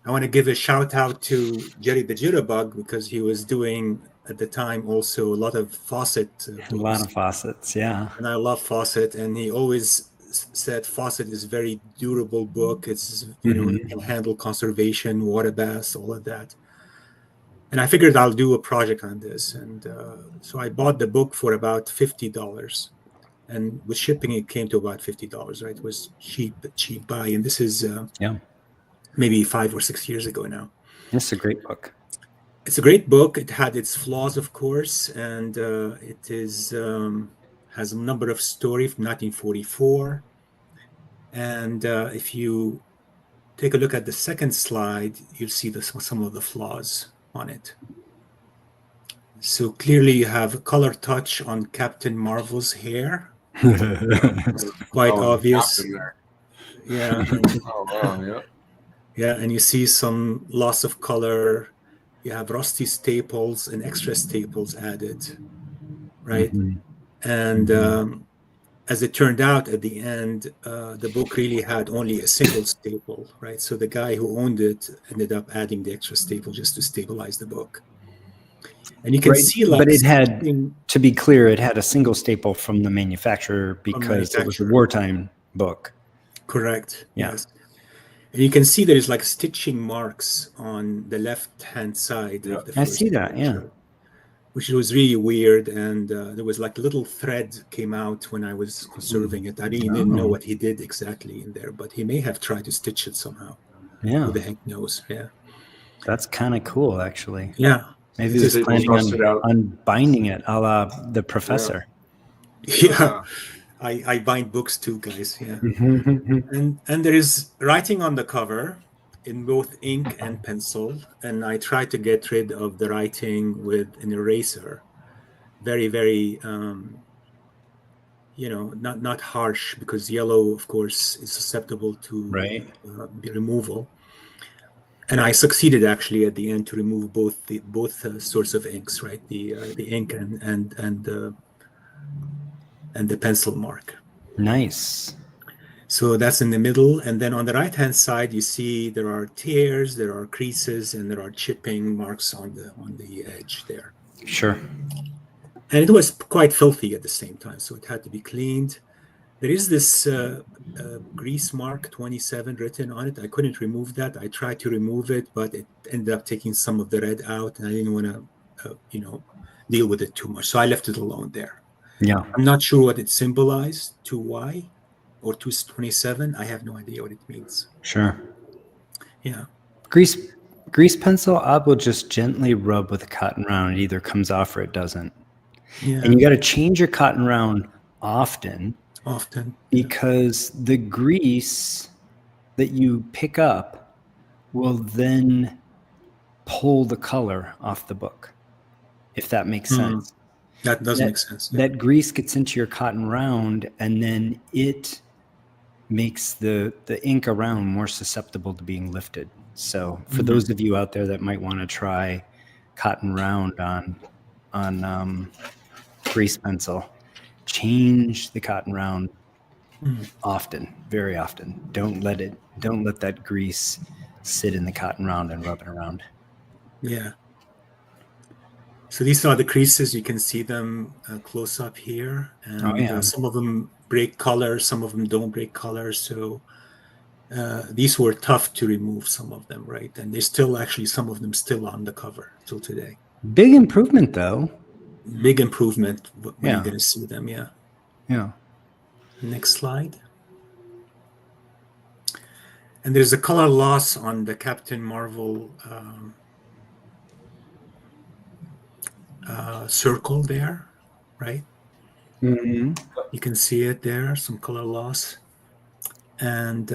Speaker 2: I want to give a shout out to Jerry the Jitterbug, because he was doing at the time also a lot of Fawcett
Speaker 1: A lot of Fawcett's, yeah.
Speaker 2: and I love Fawcett, and he always said Fawcett is a very durable book. It's it can handle conservation, water baths, all of that. And I figured I'll do a project on this, and so I bought the book for about $50, and with shipping it came to about $50. Right, it was cheap buy, and this is maybe 5 or 6 years ago now.
Speaker 1: It's a great book.
Speaker 2: It's a great book. It had its flaws, of course, and it is has a number of stories from 1944. And if you take a look at the second slide, you'll see some of the flaws on it. So clearly, you have a color touch on Captain Marvel's hair. Quite obvious.
Speaker 3: There.
Speaker 2: Yeah.
Speaker 3: Oh, wow, yeah.
Speaker 2: Yeah, and you see some loss of color. You have rusty staples and extra staples added, right? And as it turned out at the end, the book really had only a single staple, right? So the guy who owned it ended up adding the extra staple just to stabilize the book. And you can see, like,
Speaker 1: but it had, to be clear, it had a single staple from the manufacturer because it was a wartime book.
Speaker 2: Correct.
Speaker 1: Yeah.
Speaker 2: Yes. And you can see there is like stitching marks on the left-hand side of the
Speaker 1: I
Speaker 2: first
Speaker 1: see that,
Speaker 2: picture. which was really weird. And there was like a little thread came out when I was conserving it. I really didn't know
Speaker 1: Oh.
Speaker 2: what he did exactly in there, but he may have tried to stitch it somehow.
Speaker 1: Yeah,
Speaker 2: Who the heck knows? Yeah.
Speaker 1: that's kind of cool, actually.
Speaker 2: Yeah.
Speaker 1: Maybe
Speaker 3: He
Speaker 1: he was
Speaker 3: did
Speaker 1: planning
Speaker 3: bust it out.
Speaker 1: on binding it, a la the professor.
Speaker 2: Yeah. I bind books too, guys. Yeah. And there is writing on the cover in both ink and pencil, and I try to get rid of the writing with an eraser. Very, very, not harsh, because yellow, of course, is susceptible to
Speaker 1: Right.
Speaker 2: removal. And I succeeded actually at the end to remove both sorts of inks, right? The ink and the pencil mark.
Speaker 1: Nice.
Speaker 2: So that's in the middle. And then on the right-hand side, you see there are tears, there are creases, and there are chipping marks on the edge there.
Speaker 1: Sure.
Speaker 2: And it was quite filthy at the same time, so it had to be cleaned. There is this grease mark 27 written on it. I couldn't remove that. I tried to remove it, but it ended up taking some of the red out, and I didn't want to, deal with it too much. So I left it alone there.
Speaker 1: Yeah.
Speaker 2: I'm not sure what it symbolized, 2Y or 227. I have no idea what it means.
Speaker 1: Sure.
Speaker 2: Yeah.
Speaker 1: Grease pencil, I will just gently rub with a cotton round. It either comes off or it doesn't.
Speaker 2: Yeah.
Speaker 1: And you got to change your cotton round often
Speaker 2: Often.
Speaker 1: because the grease that you pick up will then pull the color off the book, if that makes sense.
Speaker 2: That does make sense. Yeah.
Speaker 1: That grease gets into your cotton round, and then it makes the ink around more susceptible to being lifted. So for those of you out there that might want to try cotton round on grease pencil, change the cotton round often, very often. Don't let that grease sit in the cotton round and rub it around.
Speaker 2: Yeah. So these are the creases. You can see them close up here. And some of them break color, some of them don't break color. So these were tough to remove, some of them, right? And there's still actually some of them still on the cover till today.
Speaker 1: Big improvement, though.
Speaker 2: Big improvement when
Speaker 1: Yeah.
Speaker 2: you're going to see them, yeah.
Speaker 1: Yeah.
Speaker 2: Next slide. And there's a color loss on the Captain Marvel circle there, right?
Speaker 1: Mm-hmm.
Speaker 2: You can see it there, some color loss. And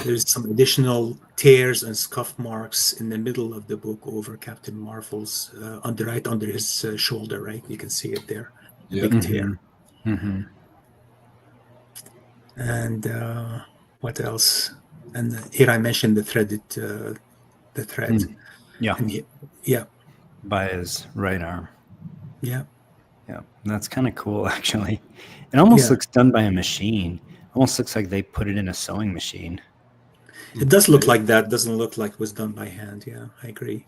Speaker 2: there's some additional tears and scuff marks in the middle of the book over Captain Marvel's, right under his shoulder, right? You can see it there, big tear.
Speaker 1: Mm-hmm.
Speaker 2: And what else? And here I mentioned the thread.
Speaker 1: Yeah.
Speaker 2: And yeah.
Speaker 1: By his right arm.
Speaker 2: Yeah.
Speaker 1: Yeah. That's kind of cool, actually. It almost
Speaker 2: Yeah.
Speaker 1: looks done by a machine. Almost looks like they put it in a sewing machine.
Speaker 2: It does look like that. Doesn't look like it was done by hand. Yeah, I agree.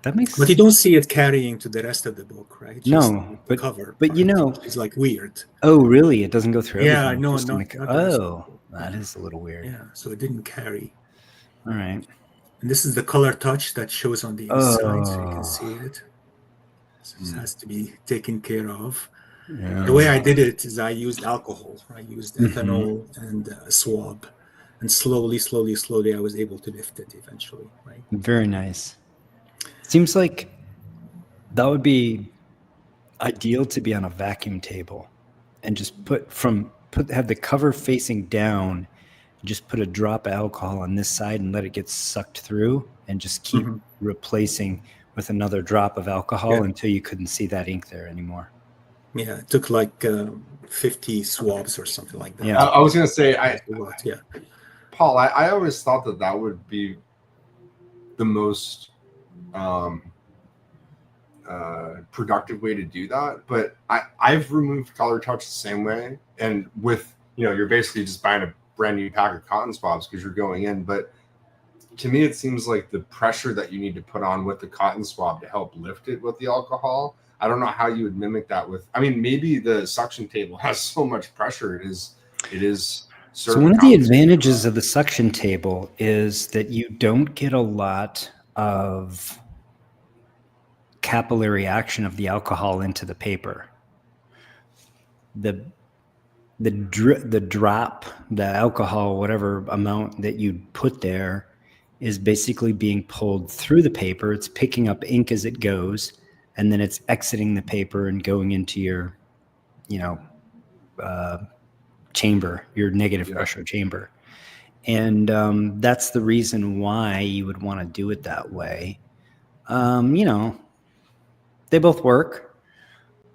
Speaker 1: That makes
Speaker 2: But you don't see it carrying to the rest of the book, right?
Speaker 1: No,
Speaker 2: the cover.
Speaker 1: but you know,
Speaker 2: it's like weird.
Speaker 1: Oh, really? It doesn't go through
Speaker 2: Yeah,
Speaker 1: everything?
Speaker 2: no,
Speaker 1: Just
Speaker 2: no,
Speaker 1: in the-
Speaker 2: not the rest of
Speaker 1: Oh, that is a little weird.
Speaker 2: Yeah, so it didn't carry.
Speaker 1: All right.
Speaker 2: And this is the color touch that shows on the inside, so you can see it. So it has to be taken care of.
Speaker 1: Yeah.
Speaker 2: The way I did it is I used alcohol. I used ethanol and a swab. And slowly, I was able to lift it eventually, right?
Speaker 1: Very nice. Seems like that would be ideal to be on a vacuum table and just have the cover facing down, just put a drop of alcohol on this side and let it get sucked through and just keep replacing with another drop of alcohol until you couldn't see that ink there anymore.
Speaker 2: Yeah, it took like 50 swabs or something like that.
Speaker 1: Yeah.
Speaker 3: I was going to say,
Speaker 2: Yeah.
Speaker 3: Paul, I always thought that would be the most productive way to do that. But I've removed color touch the same way. And with, you're basically just buying a brand new pack of cotton swabs because you're going in. But to me, it seems like the pressure that you need to put on with the cotton swab to help lift it with the alcohol. I don't know how you would mimic that with, maybe the suction table has so much pressure. It is.
Speaker 1: So one of the advantages of the suction table is that you don't get a lot of capillary action of the alcohol into the paper. The drop, the alcohol, whatever amount that you put there, is basically being pulled through the paper. It's picking up ink as it goes, and then it's exiting the paper and going into your, chamber, your negative pressure chamber. And that's the reason why you would want to do it that way. They both work.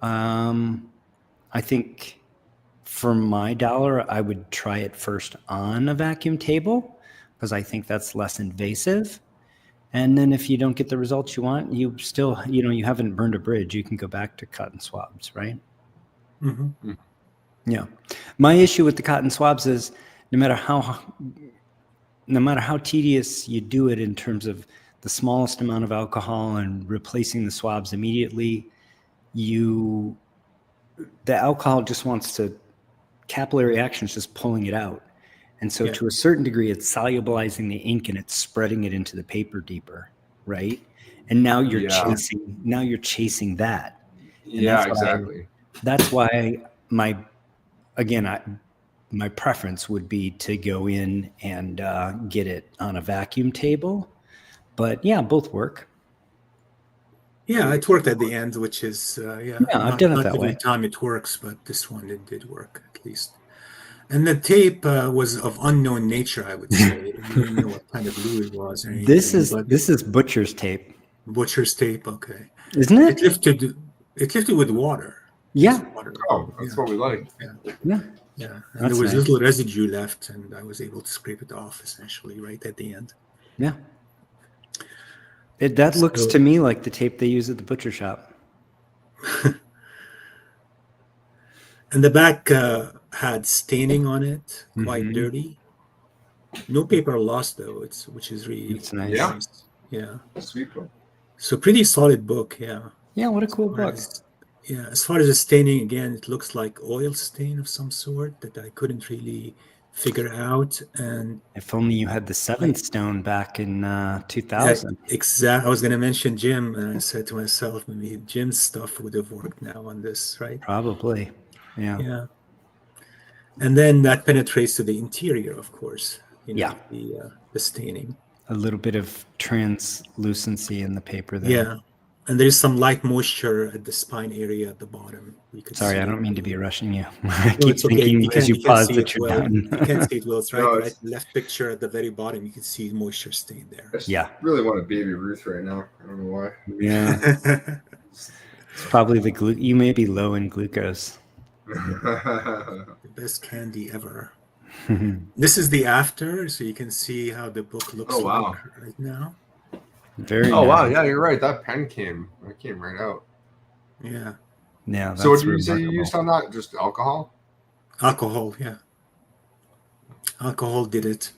Speaker 1: I think for my dollar, I would try it first on a vacuum table because I think that's less invasive. And then if you don't get the results you want, you still, you haven't burned a bridge. You can go back to cotton swabs, right?
Speaker 2: Mm-hmm.
Speaker 1: Yeah. My issue with the cotton swabs is no matter how tedious you do it in terms of the smallest amount of alcohol and replacing the swabs immediately, the alcohol just wants to, capillary action is just pulling it out. And so to a certain degree, it's solubilizing the ink and it's spreading it into the paper deeper, right? And now you're chasing that. And
Speaker 3: Yeah, exactly.
Speaker 1: That's why my preference would be to go in and get it on a vacuum table. But yeah, both work.
Speaker 2: Yeah, it worked at the end, which is
Speaker 1: I've done it that
Speaker 2: not every
Speaker 1: way.
Speaker 2: time it works, but this one it did work at least. And the tape was of unknown nature, I would say. We didn't know what kind of glue it was or anything.
Speaker 1: This is butcher's tape.
Speaker 2: Butcher's tape, okay.
Speaker 1: Isn't it?
Speaker 2: It lifted with water.
Speaker 1: Yeah.
Speaker 2: Water.
Speaker 3: Oh, that's what we like.
Speaker 1: Yeah.
Speaker 2: Yeah. And
Speaker 1: That's
Speaker 2: there was
Speaker 1: nice.
Speaker 2: little residue left, and I was able to scrape it off essentially right at the end.
Speaker 1: Yeah. That looks to me like the tape they use at the butcher shop.
Speaker 2: And the back had staining on it, quite dirty. No paper lost though, which is really
Speaker 1: It's nice.
Speaker 3: Yeah.
Speaker 2: Yeah.
Speaker 3: Sweet book.
Speaker 2: So pretty solid book, yeah.
Speaker 1: Yeah, what a cool book.
Speaker 2: As far as the staining, again, it looks like oil stain of some sort that I couldn't really figure out. And
Speaker 1: If only you had the seventh stone back in 2000.
Speaker 2: I was going to mention Jim, and I said to myself, maybe Jim's stuff would have worked now on this, right?
Speaker 1: Probably. Yeah.
Speaker 2: Yeah. And then that penetrates to the interior, of course. The staining.
Speaker 1: A little bit of translucency in the paper there.
Speaker 2: Yeah. And there's some light moisture at the spine area at the bottom.
Speaker 1: Sorry, I don't mean to be rushing you. I
Speaker 2: No,
Speaker 1: keep
Speaker 2: it's okay.
Speaker 1: thinking as you pause that you're
Speaker 2: well.
Speaker 1: done.
Speaker 2: You can see it well. It's right,
Speaker 3: No,
Speaker 2: right left picture at the very bottom. You can see moisture stain there.
Speaker 3: I just
Speaker 1: Yeah.
Speaker 3: really want a Baby Ruth right now. I don't know why.
Speaker 1: Yeah. It's probably the you may be low in glucose.
Speaker 2: The best candy ever. This is the after, so you can see how the book looks like right now.
Speaker 1: Very
Speaker 3: Oh wow,
Speaker 1: nice.
Speaker 3: yeah, you're right. That pen came right out.
Speaker 2: Yeah.
Speaker 1: Yeah.
Speaker 3: So what
Speaker 1: that's
Speaker 3: did you say you
Speaker 1: remarkable.
Speaker 3: used on that? Just alcohol?
Speaker 2: Alcohol, yeah. Alcohol did it.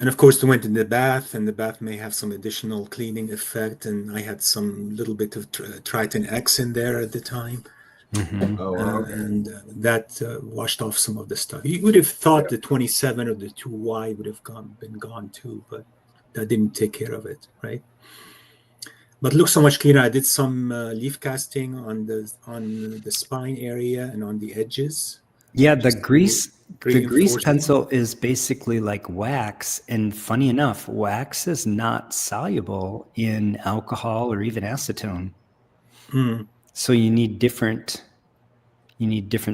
Speaker 2: And of course, we went in the bath, and the bath may have some additional cleaning effect. And I had some little bit of Triton X in there at the time.
Speaker 1: Mhm.
Speaker 3: Oh, wow, okay.
Speaker 2: And that washed off some of the stuff. You would have thought the 27 or the 2Y would have been gone too, but that didn't take care of it, right? But it looks so much cleaner. I did some leaf casting on the spine area and on the edges.
Speaker 1: Yeah, the grease
Speaker 2: reinforcement.
Speaker 1: pencil is basically like wax, and funny enough, wax is not soluble in alcohol or even acetone.
Speaker 2: Mm.
Speaker 1: So you need different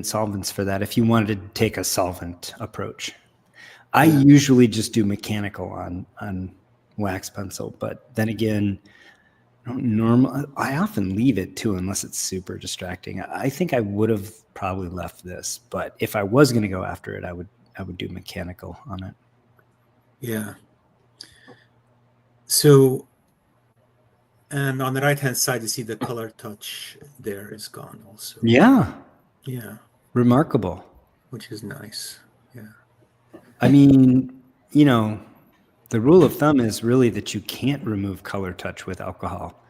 Speaker 1: solvents for that if you wanted to take a solvent approach. I usually just do mechanical on wax pencil, but then again, I often leave it too unless it's super distracting. I think I would have probably left this, but if I was going to go after it, I would do mechanical on it.
Speaker 2: Yeah. So, and on the right-hand side, you see the color touch there is gone also.
Speaker 1: Yeah,
Speaker 2: Yeah,
Speaker 1: remarkable.
Speaker 2: which is nice. Yeah.
Speaker 1: I mean, the rule of thumb is really that you can't remove color touch with alcohol.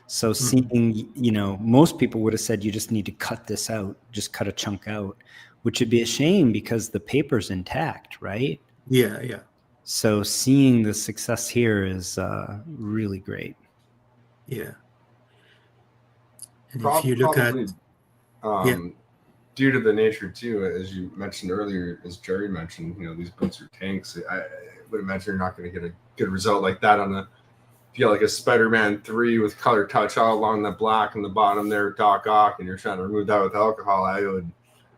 Speaker 1: So seeing, most people would have said you just need to cut this out, just cut a chunk out, which would be a shame because the paper's intact, right?
Speaker 2: Yeah, yeah.
Speaker 1: So seeing the success here is really great.
Speaker 2: Yeah. And if you look
Speaker 3: Probably,
Speaker 2: yeah.
Speaker 3: due to the nature too, as you mentioned earlier, as Jerry mentioned, these boots are tanks. I would imagine you're not going to get a good result like that on if you got like a Spider-Man 3 with color touch all along the black and the bottom there, Doc Ock, and you're trying to remove that with alcohol.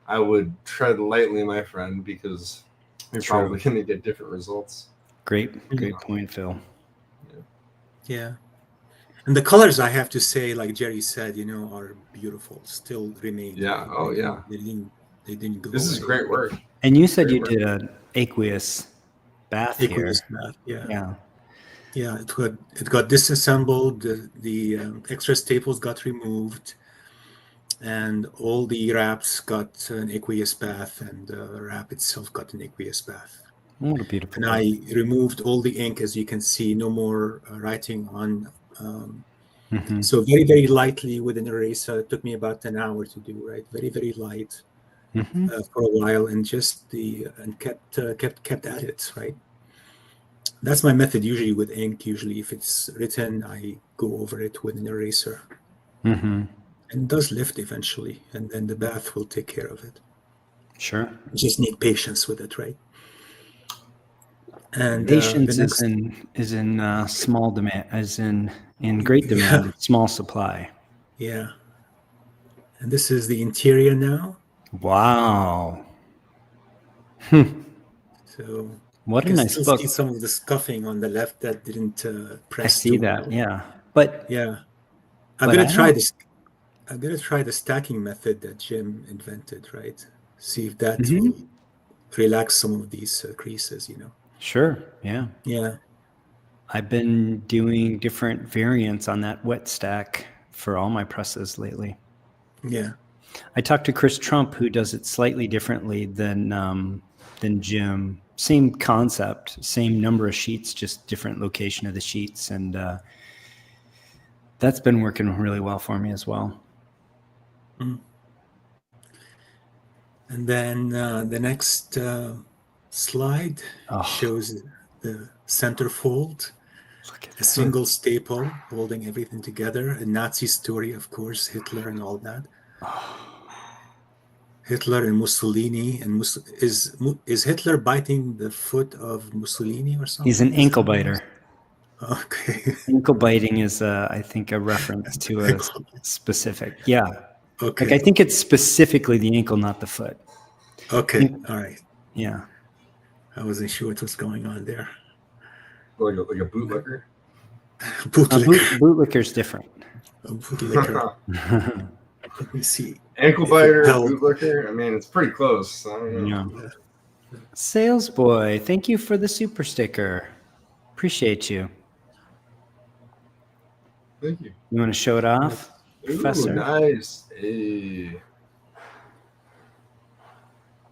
Speaker 3: I would tread lightly, my friend, because you're
Speaker 1: True.
Speaker 3: probably going to get different results.
Speaker 1: Great point, Phil.
Speaker 2: Yeah. And the colors, I have to say, like Jerry said, are beautiful. Still remain.
Speaker 3: Yeah. Oh, yeah.
Speaker 2: They didn't go
Speaker 3: This is
Speaker 2: away.
Speaker 3: great work.
Speaker 1: And you said
Speaker 3: Great
Speaker 1: you
Speaker 3: work.
Speaker 1: did an aqueous bath
Speaker 2: Aqueous
Speaker 1: here.
Speaker 2: bath, yeah.
Speaker 1: Yeah.
Speaker 2: Yeah, it got disassembled. The extra staples got removed, and all the wraps got an aqueous bath, and the wrap itself got an aqueous bath.
Speaker 1: What a beautiful.
Speaker 2: And I removed all the ink, as you can see. No more writing on.
Speaker 1: Mhm.
Speaker 2: So very, very lightly with an eraser. It took me about an hour to do. Right, very, very light
Speaker 1: Mhm.
Speaker 2: for a while, and just kept at it. Right. That's my method usually with ink. Usually, if it's written, I go over it with an eraser,
Speaker 1: Mhm.
Speaker 2: and it does lift eventually, and then the bath will take care of it.
Speaker 1: Sure.
Speaker 2: You just need patience with it, right? And
Speaker 1: Patience
Speaker 2: the next,
Speaker 1: is in small demand, as in great demand, small supply.
Speaker 2: yeah. And this is the interior now.
Speaker 1: Wow.
Speaker 2: So
Speaker 1: What
Speaker 2: you
Speaker 1: a
Speaker 2: can
Speaker 1: nice
Speaker 2: still
Speaker 1: book.
Speaker 2: see some of the scuffing on the left that didn't press.
Speaker 1: I see
Speaker 2: too
Speaker 1: that.
Speaker 2: well.
Speaker 1: Yeah. But
Speaker 2: Yeah. I'm
Speaker 1: But
Speaker 2: gonna
Speaker 1: I
Speaker 2: try
Speaker 1: don't-
Speaker 2: this. I'm gonna try the stacking method that Jim invented. Right. See if that
Speaker 1: Mhm.
Speaker 2: will relax some of these creases.
Speaker 1: sure. Yeah.
Speaker 2: Yeah.
Speaker 1: I've been doing different variants on that wet stack for all my presses lately.
Speaker 2: Yeah.
Speaker 1: I talked to Chris Trump, who does it slightly differently than Jim. Same concept, same number of sheets, just different location of the sheets, and that's been working really well for me as well.
Speaker 2: And then the next slide
Speaker 1: Oh.
Speaker 2: shows the centerfold,
Speaker 1: Look at
Speaker 2: a single staple holding everything together. A Nazi story, of course, Hitler and all that. Hitler and Mussolini, and is Hitler biting the foot of Mussolini or something?
Speaker 1: He's an ankle biter.
Speaker 2: Okay.
Speaker 1: Ankle biting is, I think, a reference to a specific. Yeah.
Speaker 2: Okay.
Speaker 1: Like I think it's specifically the ankle, not the foot.
Speaker 2: Okay. All right.
Speaker 1: Yeah.
Speaker 2: I wasn't sure what was going on there.
Speaker 3: Like a bootlicker.
Speaker 2: Bootlicker.
Speaker 1: Bootlicker's different.
Speaker 2: A bootlicker. Let me see.
Speaker 3: Ankle
Speaker 2: If it
Speaker 3: biter,
Speaker 2: held-
Speaker 3: bootlicker. I mean, it's pretty close. I don't know.
Speaker 1: Yeah. Sales boy, thank you for the super sticker. Appreciate you.
Speaker 3: Thank you.
Speaker 1: You want to show it off, Professor?
Speaker 3: Ooh, nice. Hey.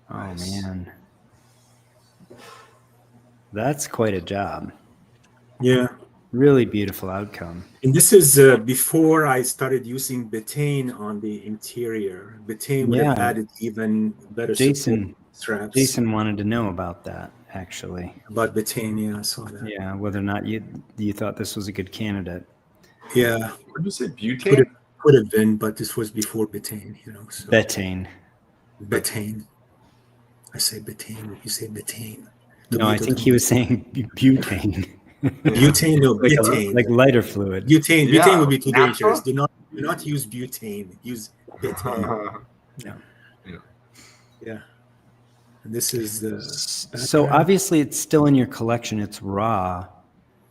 Speaker 1: Oh
Speaker 3: Nice.
Speaker 1: man, that's quite a job.
Speaker 2: Yeah.
Speaker 1: Really beautiful outcome.
Speaker 2: And this is before I started using betaine on the interior. Betaine would have
Speaker 1: Yeah.
Speaker 2: added even better
Speaker 1: Jason
Speaker 2: support straps.
Speaker 1: Jason wanted to know about that actually.
Speaker 2: About betaine, yeah, I saw that.
Speaker 1: Yeah, whether or not you thought this was a good candidate.
Speaker 2: Yeah,
Speaker 3: What did you say?
Speaker 2: could
Speaker 3: Butane?
Speaker 2: have, could have been, but this was before betaine, So
Speaker 1: Betaine.
Speaker 2: betaine. I say betaine. You say betaine.
Speaker 1: No, I think he was saying butane.
Speaker 2: butane. No,
Speaker 1: like,
Speaker 2: butane.
Speaker 1: like lighter fluid.
Speaker 2: Butane.
Speaker 3: Yeah,
Speaker 2: Butane would be too
Speaker 3: naphtha?
Speaker 2: dangerous. Do not use butane. Use betaine. Yeah. And this is the.
Speaker 1: So
Speaker 2: background.
Speaker 1: obviously it's still in your collection. It's raw.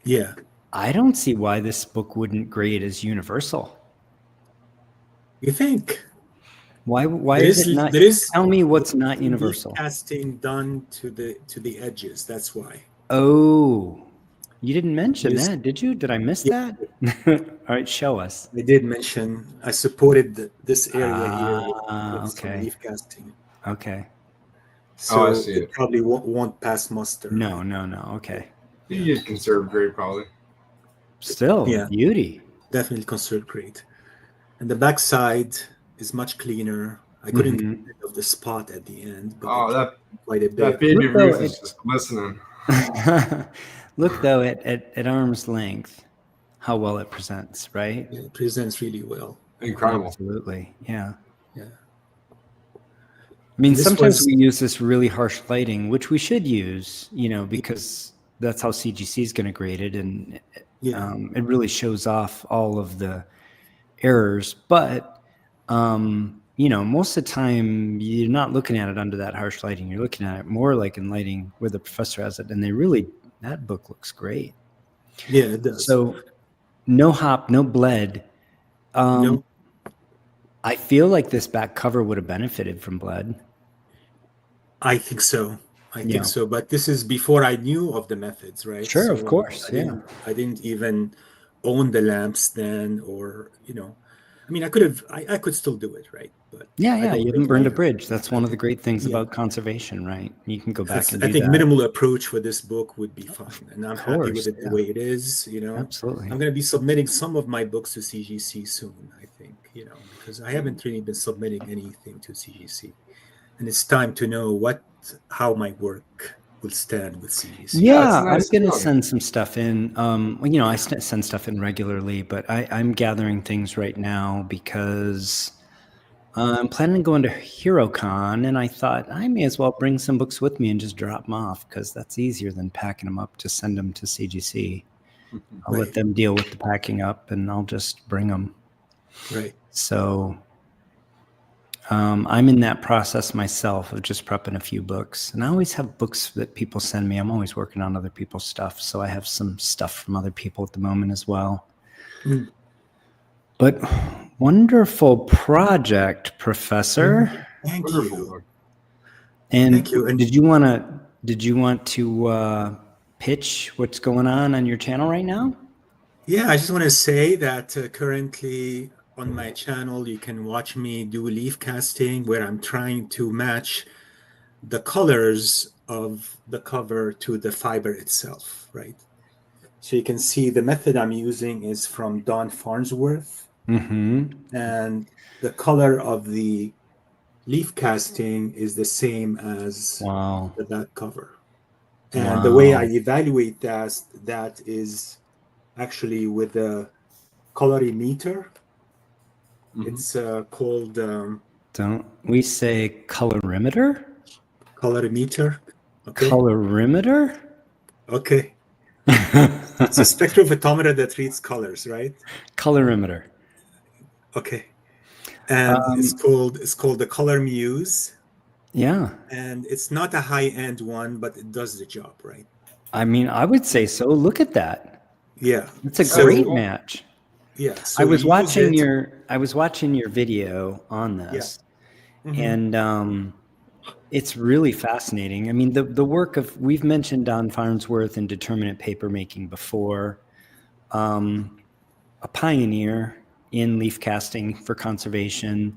Speaker 2: Yeah.
Speaker 1: I don't see why this book wouldn't grade as universal.
Speaker 2: You think?
Speaker 1: Why
Speaker 2: There
Speaker 1: is
Speaker 2: is-
Speaker 1: it not?
Speaker 2: there is-
Speaker 1: Tell me what's not universal.
Speaker 2: Casting done to the edges. That's why.
Speaker 1: Oh, you didn't mention
Speaker 2: Yes.
Speaker 1: that, did you? Did I miss that? All right, show us.
Speaker 2: I did mention I supported this area here with some
Speaker 1: Okay.
Speaker 2: leaf casting.
Speaker 1: Okay.
Speaker 2: So
Speaker 3: I see it.
Speaker 2: probably won't pass muster.
Speaker 1: No. Okay.
Speaker 3: You get conserved grade, probably.
Speaker 1: Still,
Speaker 2: Yeah.
Speaker 1: beauty.
Speaker 2: Definitely considered great. And the back side is much cleaner. I couldn't
Speaker 1: Mhm.
Speaker 2: get rid of the spot at the end, but
Speaker 3: Oh,
Speaker 2: I
Speaker 3: that
Speaker 2: kept quite a bit.
Speaker 3: that baby
Speaker 1: Look, though,
Speaker 3: Ruth is just glistening.
Speaker 1: Look though at arm's length, how well it presents, right?
Speaker 2: It presents really well.
Speaker 3: Incredible.
Speaker 1: Absolutely. Yeah.
Speaker 2: Yeah.
Speaker 1: I mean,
Speaker 2: This
Speaker 1: sometimes
Speaker 2: was-
Speaker 1: we use this really harsh lighting, which we should use, because that's how CGC is going to grade it. And
Speaker 2: Yeah.
Speaker 1: it really shows off all of the errors. But, most of the time you're not looking at it under that harsh lighting. You're looking at it more like in lighting where the professor has it. And that book looks great.
Speaker 2: Yeah, it does.
Speaker 1: So no hop, no bled.
Speaker 2: No.
Speaker 1: I feel like this back cover would have benefited from bled.
Speaker 2: I think so. I
Speaker 1: Yeah.
Speaker 2: think so. But this is before I knew of the methods, right?
Speaker 1: Sure, of course,
Speaker 2: I didn't even own the lamps then, or I mean, I could still do it, right? But
Speaker 1: Yeah,
Speaker 2: I don't
Speaker 1: you
Speaker 2: think
Speaker 1: haven't burned
Speaker 2: I
Speaker 1: a bridge. That's one of the great things
Speaker 2: Yeah.
Speaker 1: about conservation, right? You can go back and
Speaker 2: I
Speaker 1: do
Speaker 2: think
Speaker 1: that.
Speaker 2: minimal approach for this book would be fine, and I'm happy
Speaker 1: course,
Speaker 2: with it
Speaker 1: yeah.
Speaker 2: the way it is.
Speaker 1: Absolutely.
Speaker 2: I'm going to be submitting some of my books to CGC soon, I think, because I haven't really been submitting anything to CGC, and it's time to know how my work will stand with CGC.
Speaker 1: Yeah,
Speaker 3: it's
Speaker 1: I'm
Speaker 3: nice
Speaker 1: going to
Speaker 3: knowing.
Speaker 1: send some stuff in. I send stuff in regularly, but I'm gathering things right now because I'm planning on going to HeroCon, and I thought I may as well bring some books with me and just drop them off because that's easier than packing them up to send them to CGC. I'll let
Speaker 2: Right.
Speaker 1: them deal with the packing up, and I'll just bring them.
Speaker 2: Right.
Speaker 1: So I'm in that process myself of just prepping a few books. And I always have books that people send me. I'm always working on other people's stuff. So I have some stuff from other people at the moment as well.
Speaker 2: Mm.
Speaker 1: But wonderful project, Professor.
Speaker 2: Thank
Speaker 3: Wonderful
Speaker 2: you.
Speaker 3: book.
Speaker 1: And
Speaker 2: Thank you. And
Speaker 1: did you want to pitch what's going on your channel right now?
Speaker 2: yeah, I just want to say that currently on my channel, you can watch me do leaf casting where I'm trying to match the colors of the cover to the fiber itself, right? So you can see the method I'm using is from Don Farnsworth,
Speaker 1: Mm-hmm.
Speaker 2: and the color of the leaf casting is the same as
Speaker 1: Wow.
Speaker 2: the back cover. And the way I
Speaker 1: Wow.
Speaker 2: evaluate that is actually with a colorimeter.
Speaker 3: Mhm.
Speaker 2: It's called
Speaker 1: Don't we say colorimeter?
Speaker 2: colorimeter. Okay.
Speaker 1: Colorimeter?
Speaker 2: Okay. It's a spectrophotometer that reads colors, right?
Speaker 1: Colorimeter.
Speaker 2: Okay. And it's called the Color Muse,
Speaker 1: Yeah.
Speaker 2: and it's not a high-end one, but it does the job, right?
Speaker 1: I mean, I would say so. Look at that.
Speaker 2: Yeah.
Speaker 1: It's a
Speaker 2: So-
Speaker 1: great match.
Speaker 2: Yeah. So
Speaker 1: I was
Speaker 2: you use
Speaker 1: watching your video on this,
Speaker 2: Mhm.
Speaker 1: and it's really fascinating. I mean, the work of, we've mentioned Don Farnsworth and determinate paper making before, a pioneer in leaf casting for conservation,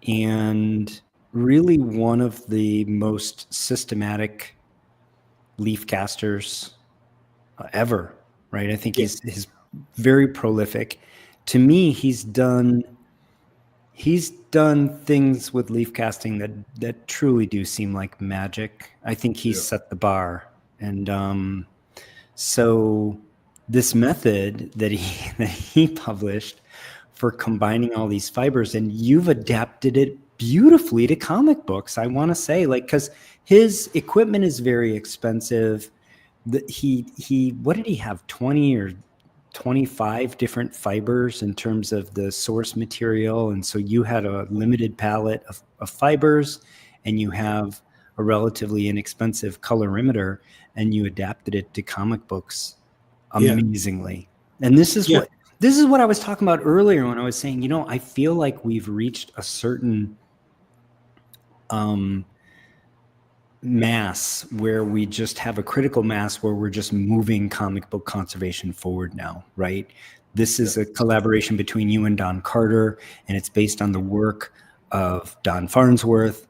Speaker 1: and really one of the most systematic leaf casters ever, right? I think
Speaker 2: Yeah.
Speaker 1: he's very prolific. To me, he's done things with leaf casting that truly do seem like magic. I think he's
Speaker 3: Yeah.
Speaker 1: set the bar, and so this method that he published for combining all these fibers, and you've adapted it beautifully to comic books. I want to say, because his equipment is very expensive. He what did he have, 20 or 25 different fibers in terms of the source material, and so you had a limited palette of fibers, and you have a relatively inexpensive colorimeter, and you adapted it to comic books amazingly. And this is what I was talking about earlier when I was saying, I feel like we've reached a certain mass where we just have a critical mass where we're just moving comic book conservation forward now, right? This is a collaboration between you and Don Carter, and it's based on the work of Don Farnsworth,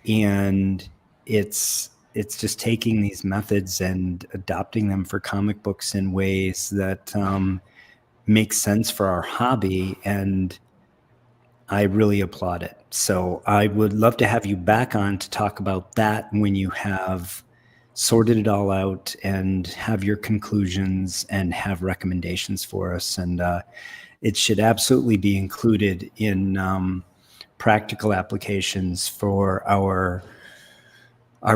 Speaker 1: and it's just taking these methods and adopting them for comic books in ways that make sense for our hobby, and I really applaud it. So I would love to have you back on to talk about that when you have sorted it all out and have your conclusions and have recommendations for us. And it should absolutely be included in practical applications for our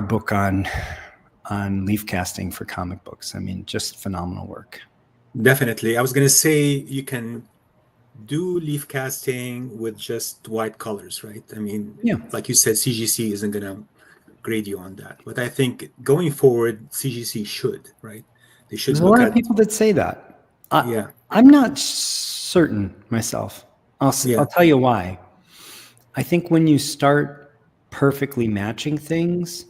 Speaker 1: book on leaf casting for comic books. I mean, just phenomenal work.
Speaker 2: Definitely. I was going to say you can do leaf casting with just white colors, right? I mean,
Speaker 1: Yeah.
Speaker 2: like you said, CGC isn't going to grade you on that. But I think going forward, CGC should, right? They should
Speaker 1: There's a
Speaker 2: look
Speaker 1: lot
Speaker 2: at,
Speaker 1: of people that say that.
Speaker 2: yeah,
Speaker 1: I'm not certain myself. I'll tell you why. I think when you start perfectly matching things,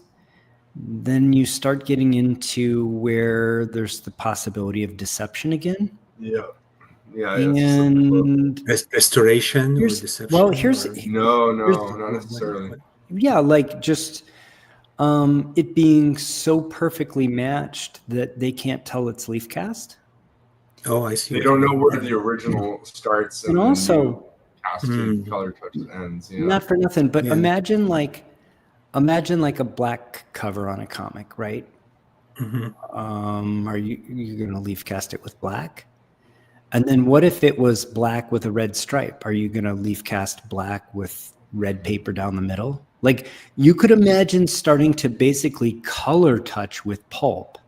Speaker 1: then you start getting into where there's the possibility of deception again.
Speaker 3: Yeah. Yeah.
Speaker 1: And
Speaker 2: restoration or deception.
Speaker 1: well, here's
Speaker 3: no, not necessarily.
Speaker 1: Yeah, like just it being so perfectly matched that they can't tell it's leaf cast.
Speaker 2: Oh, I see.
Speaker 3: They don't know where the original starts
Speaker 1: and also
Speaker 3: casted color touch ends. You know?
Speaker 1: Not for nothing, but imagine like a black cover on a comic, right? Are you going to leaf cast it with black? And then what if it was black with a red stripe? Are you going to leaf cast black with red paper down the middle? Like you could imagine starting to basically color touch with pulp.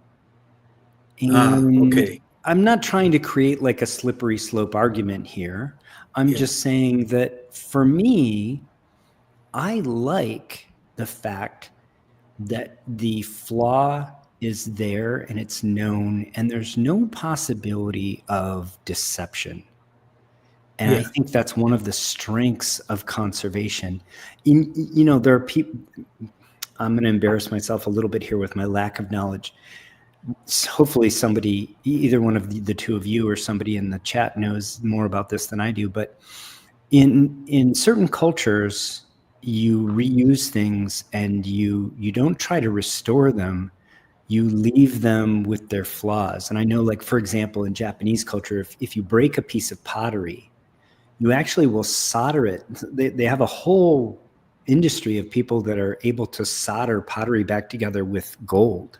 Speaker 1: And
Speaker 2: okay.
Speaker 1: I'm not trying to create like a slippery slope argument here. I'm just saying that for me, I like the fact that the flaw is there and it's known and there's no possibility of deception. And I think that's one of the strengths of conservation. There are people, I'm going to embarrass myself a little bit here with my lack of knowledge. Hopefully somebody, either one of the two of you or somebody in the chat knows more about this than I do. But in certain cultures, you reuse things and you don't try to restore them. You leave them with their flaws. And I know, like, for example, in Japanese culture, if you break a piece of pottery, you actually will solder it. They have a whole industry of people that are able to solder pottery back together with gold.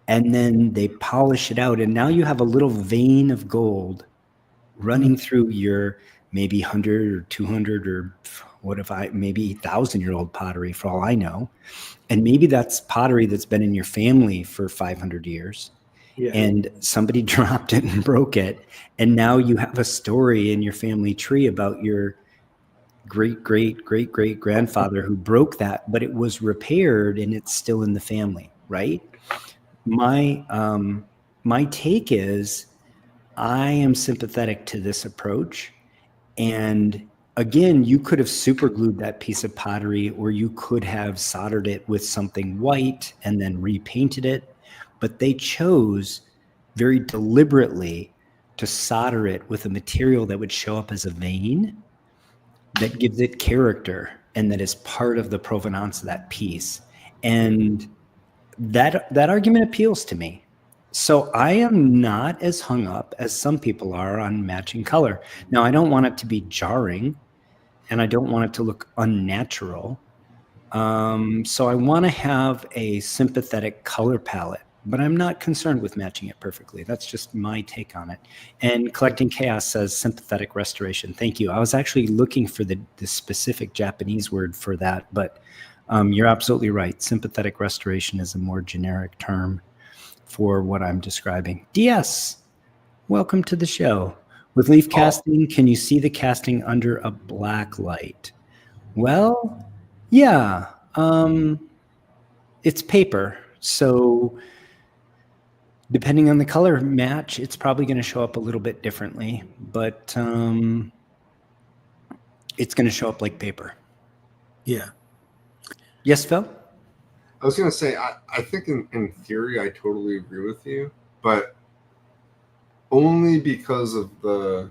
Speaker 1: And then they polish it out. And now you have a little vein of gold running through your maybe 100 or 200 or maybe 1,000-year-old pottery for all I know. And maybe that's pottery that's been in your family for 500 years. Yeah. And somebody dropped it and broke it. And now you have a story in your family tree about your great grandfather who broke that, but it was repaired and it's still in the family, right? My take is I am sympathetic to this approach. And again, you could have super glued that piece of pottery, or you could have soldered it with something white and then repainted it. But they chose very deliberately to solder it with a material that would show up as a vein that gives it character and that is part of the provenance of that piece. And that argument appeals to me. So I am not as hung up as some people are on matching color. Now, I don't want it to be jarring and I don't want it to look unnatural. So I want to have a sympathetic color palette, but I'm not concerned with matching it perfectly. That's just my take on it. And Collecting Chaos says sympathetic restoration. Thank you. I was actually looking for the specific Japanese word for that, but you're absolutely right. Sympathetic restoration is a more generic term for what I'm describing. DS, welcome to the show. With leaf casting, can you see the casting under a black light? Well, yeah, it's paper. So depending on the color match, it's probably going to show up a little bit differently, but it's going to show up like paper.
Speaker 2: Yeah.
Speaker 1: Yes, Phil?
Speaker 3: I was going to say, I think in theory, I totally agree with you, but only because of the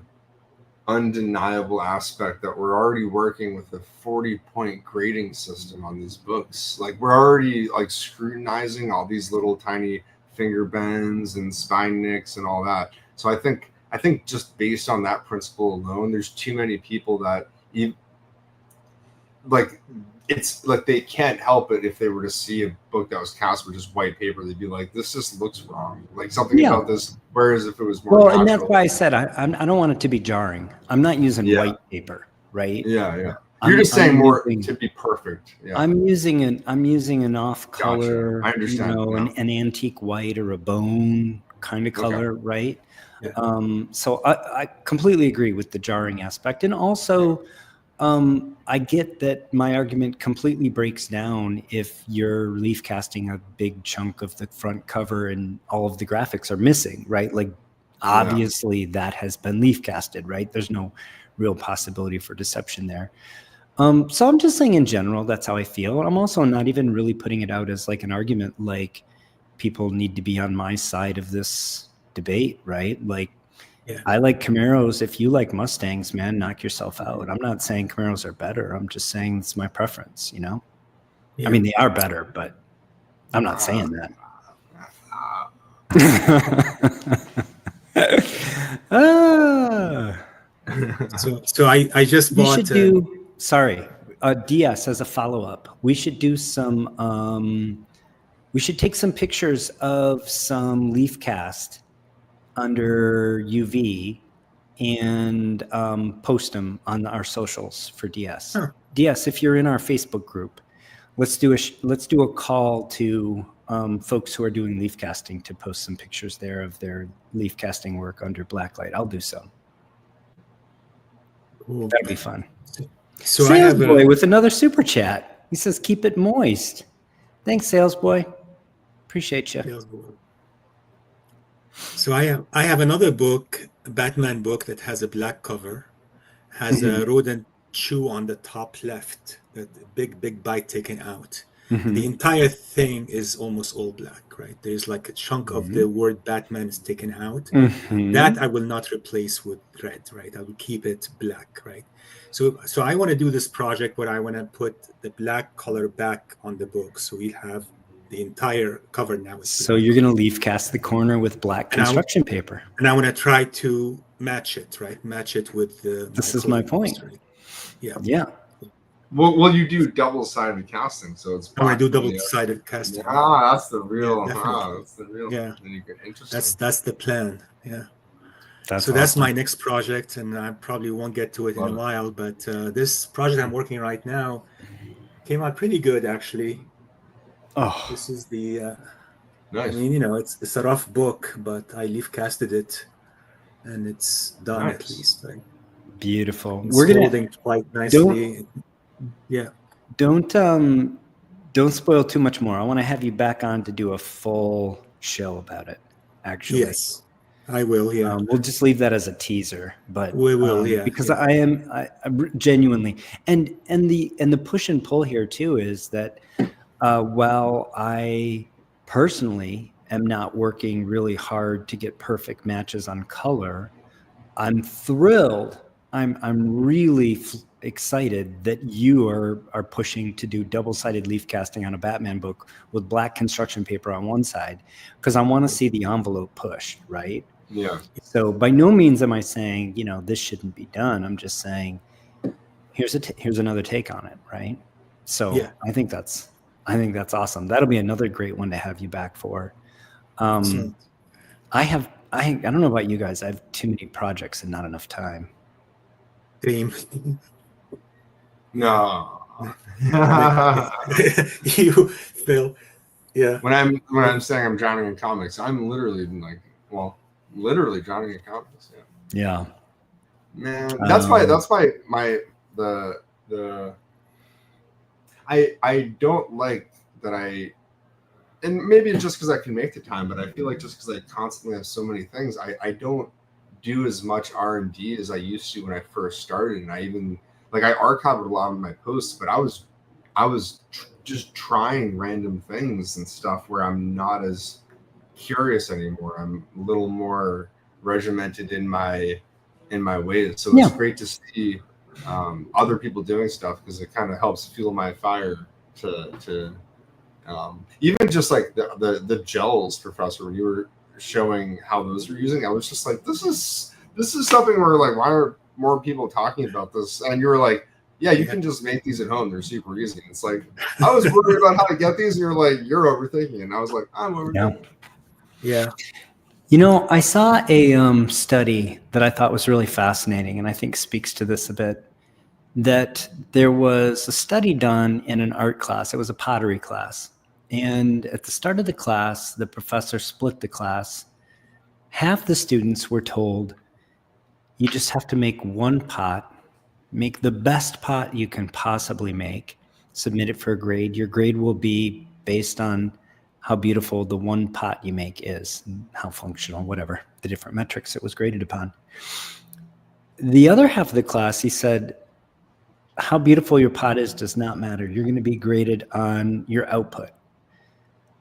Speaker 3: undeniable aspect that we're already working with a 40-point grading system on these books. Like, we're already like scrutinizing all these little tiny finger bends and spine nicks and all that. So I think just based on that principle alone, there's too many people that like it's like they can't help it if they were to see a book that was cast with just white paper, they'd be like, this just looks wrong. Like something
Speaker 1: Yeah.
Speaker 3: about this. Whereas if it was more
Speaker 1: Well,
Speaker 3: natural,
Speaker 1: and that's why I said I don't want it to be jarring. I'm not using
Speaker 3: Yeah.
Speaker 1: white paper, right?
Speaker 3: yeah, yeah.
Speaker 1: I'm-
Speaker 3: You're just saying
Speaker 1: I'm
Speaker 3: more
Speaker 1: using-
Speaker 3: to be perfect. Yeah.
Speaker 1: I'm using an off color,
Speaker 3: I understand
Speaker 1: an antique white or a bone kind of
Speaker 3: Okay.
Speaker 1: color, right?
Speaker 2: Yeah.
Speaker 1: So I completely agree with the jarring aspect, and also I get that my argument completely breaks down if you're leaf casting a big chunk of the front cover and all of the graphics are missing, right? Like obviously that has been leaf casted, right? There's no real possibility for deception there. So I'm just saying in general, that's how I feel. I'm also not even really putting it out as like an argument, like people need to be on my side of this debate, right? Like,
Speaker 2: Yeah.
Speaker 1: I like Camaros. If you like Mustangs, man, knock yourself out. I'm not saying Camaros are better. I'm just saying it's my preference, you know?
Speaker 2: Yeah.
Speaker 1: I mean, they are better, but I'm not saying that. Ah.
Speaker 2: So I just
Speaker 1: We
Speaker 2: bought.
Speaker 1: should do, sorry, DS as a follow-up. We should do some, we should take some pictures of some leaf cast under UV and post them on our socials for DS.
Speaker 2: Sure.
Speaker 1: DS, if you're in our Facebook group, let's do a call to folks who are doing leaf casting to post some pictures there of their leaf casting work under blacklight. I'll do so.
Speaker 2: Cool.
Speaker 1: That'd be fun.
Speaker 2: So I
Speaker 1: Sales
Speaker 2: have
Speaker 1: boy with another super chat. He says, "Keep it moist." Thanks, Sales boy. Appreciate you.
Speaker 2: So I have another book, a Batman book that has a black cover, has a rodent chew on the top left, that big bite taken out. The entire thing is almost all black, right? There's like a chunk of the word Batman is taken out. That I will not replace with red, right? I will keep it black, right? So I want to do this project where I want to put the black color back on the book, so we have the entire cover now.
Speaker 1: So you're going to leaf cast the corner with black construction paper.
Speaker 2: And I want to try to match it, right? Match it with the.
Speaker 1: This is my point.
Speaker 2: Right? Yeah.
Speaker 1: Yeah.
Speaker 3: Well, you do double-sided casting, so it's.
Speaker 2: I want to do double-sided casting.
Speaker 3: Ah, that's the real.
Speaker 2: Yeah,
Speaker 3: that's the real.
Speaker 2: Yeah.
Speaker 3: Interesting.
Speaker 2: That's the plan. Yeah.
Speaker 1: That's
Speaker 2: That's my next project, and I probably won't get to it
Speaker 3: Love
Speaker 2: in a
Speaker 3: it.
Speaker 2: while. But this project I'm working right now came out pretty good, actually.
Speaker 1: Oh,
Speaker 2: This is the. I
Speaker 3: Nice.
Speaker 2: mean, you know, it's a rough book, but I leaf casted it, and it's done at
Speaker 3: Nice.
Speaker 2: least. Right?
Speaker 1: beautiful.
Speaker 2: It's
Speaker 1: We're gonna
Speaker 2: holding quite nicely. Yeah.
Speaker 1: don't spoil too much more. I want to have you back on to do a full show about it. Actually,
Speaker 2: Yes, I will. Yeah.
Speaker 1: we'll just leave that as a teaser, but
Speaker 2: We will, yeah,
Speaker 1: because
Speaker 2: yeah.
Speaker 1: I genuinely and the push and pull here too is that while I personally am not working really hard to get perfect matches on color, I'm thrilled. I'm really excited that you are pushing to do double-sided leaf casting on a Batman book with black construction paper on one side, because I want to see the envelope pushed, right?
Speaker 3: Yeah.
Speaker 1: So by no means am I saying, you know, this shouldn't be done. I'm just saying, here's another take on it, right? So
Speaker 2: Yeah.
Speaker 1: I think that's awesome. That'll be another great one to have you back for.
Speaker 2: Excellent.
Speaker 1: I don't know about you guys. I have too many projects and not enough time.
Speaker 2: Dream.
Speaker 3: No.
Speaker 2: You, Phil. Yeah.
Speaker 3: when I'm saying I'm drowning in comics, I'm literally literally drowning in comics. Yeah.
Speaker 1: Yeah.
Speaker 3: Man, that's I don't like that and maybe it's just because I can make the time, but I feel like just because I constantly have so many things, I don't do as much R&D as I used to when I first started. And I even I archived a lot of my posts, but I was just trying random things and stuff where I'm not as curious anymore. I'm a little more regimented in my ways. So it's great to see other people doing stuff, because it kind of helps fuel my fire to even just like the gels, Professor, when you were showing how those were using, I was just like, this is something where why are more people talking about this? And you were like, yeah, you can just make these at home. They're super easy. It's like, I was worried about how to get these. And you're like, you're overthinking. And I was like, I'm overthinking.
Speaker 2: Yeah.
Speaker 1: You know, I saw a study that I thought was really fascinating, and I think speaks to this a bit, that there was a study done in an art class. It was a pottery class. And at the start of the class, the professor split the class. Half the students were told, you just have to make one pot, make the best pot you can possibly make, submit it for a grade. Your grade will be based on how beautiful the one pot you make is, how functional, whatever, the different metrics it was graded upon. The other half of the class, he said, how beautiful your pot is does not matter. You're going to be graded on your output.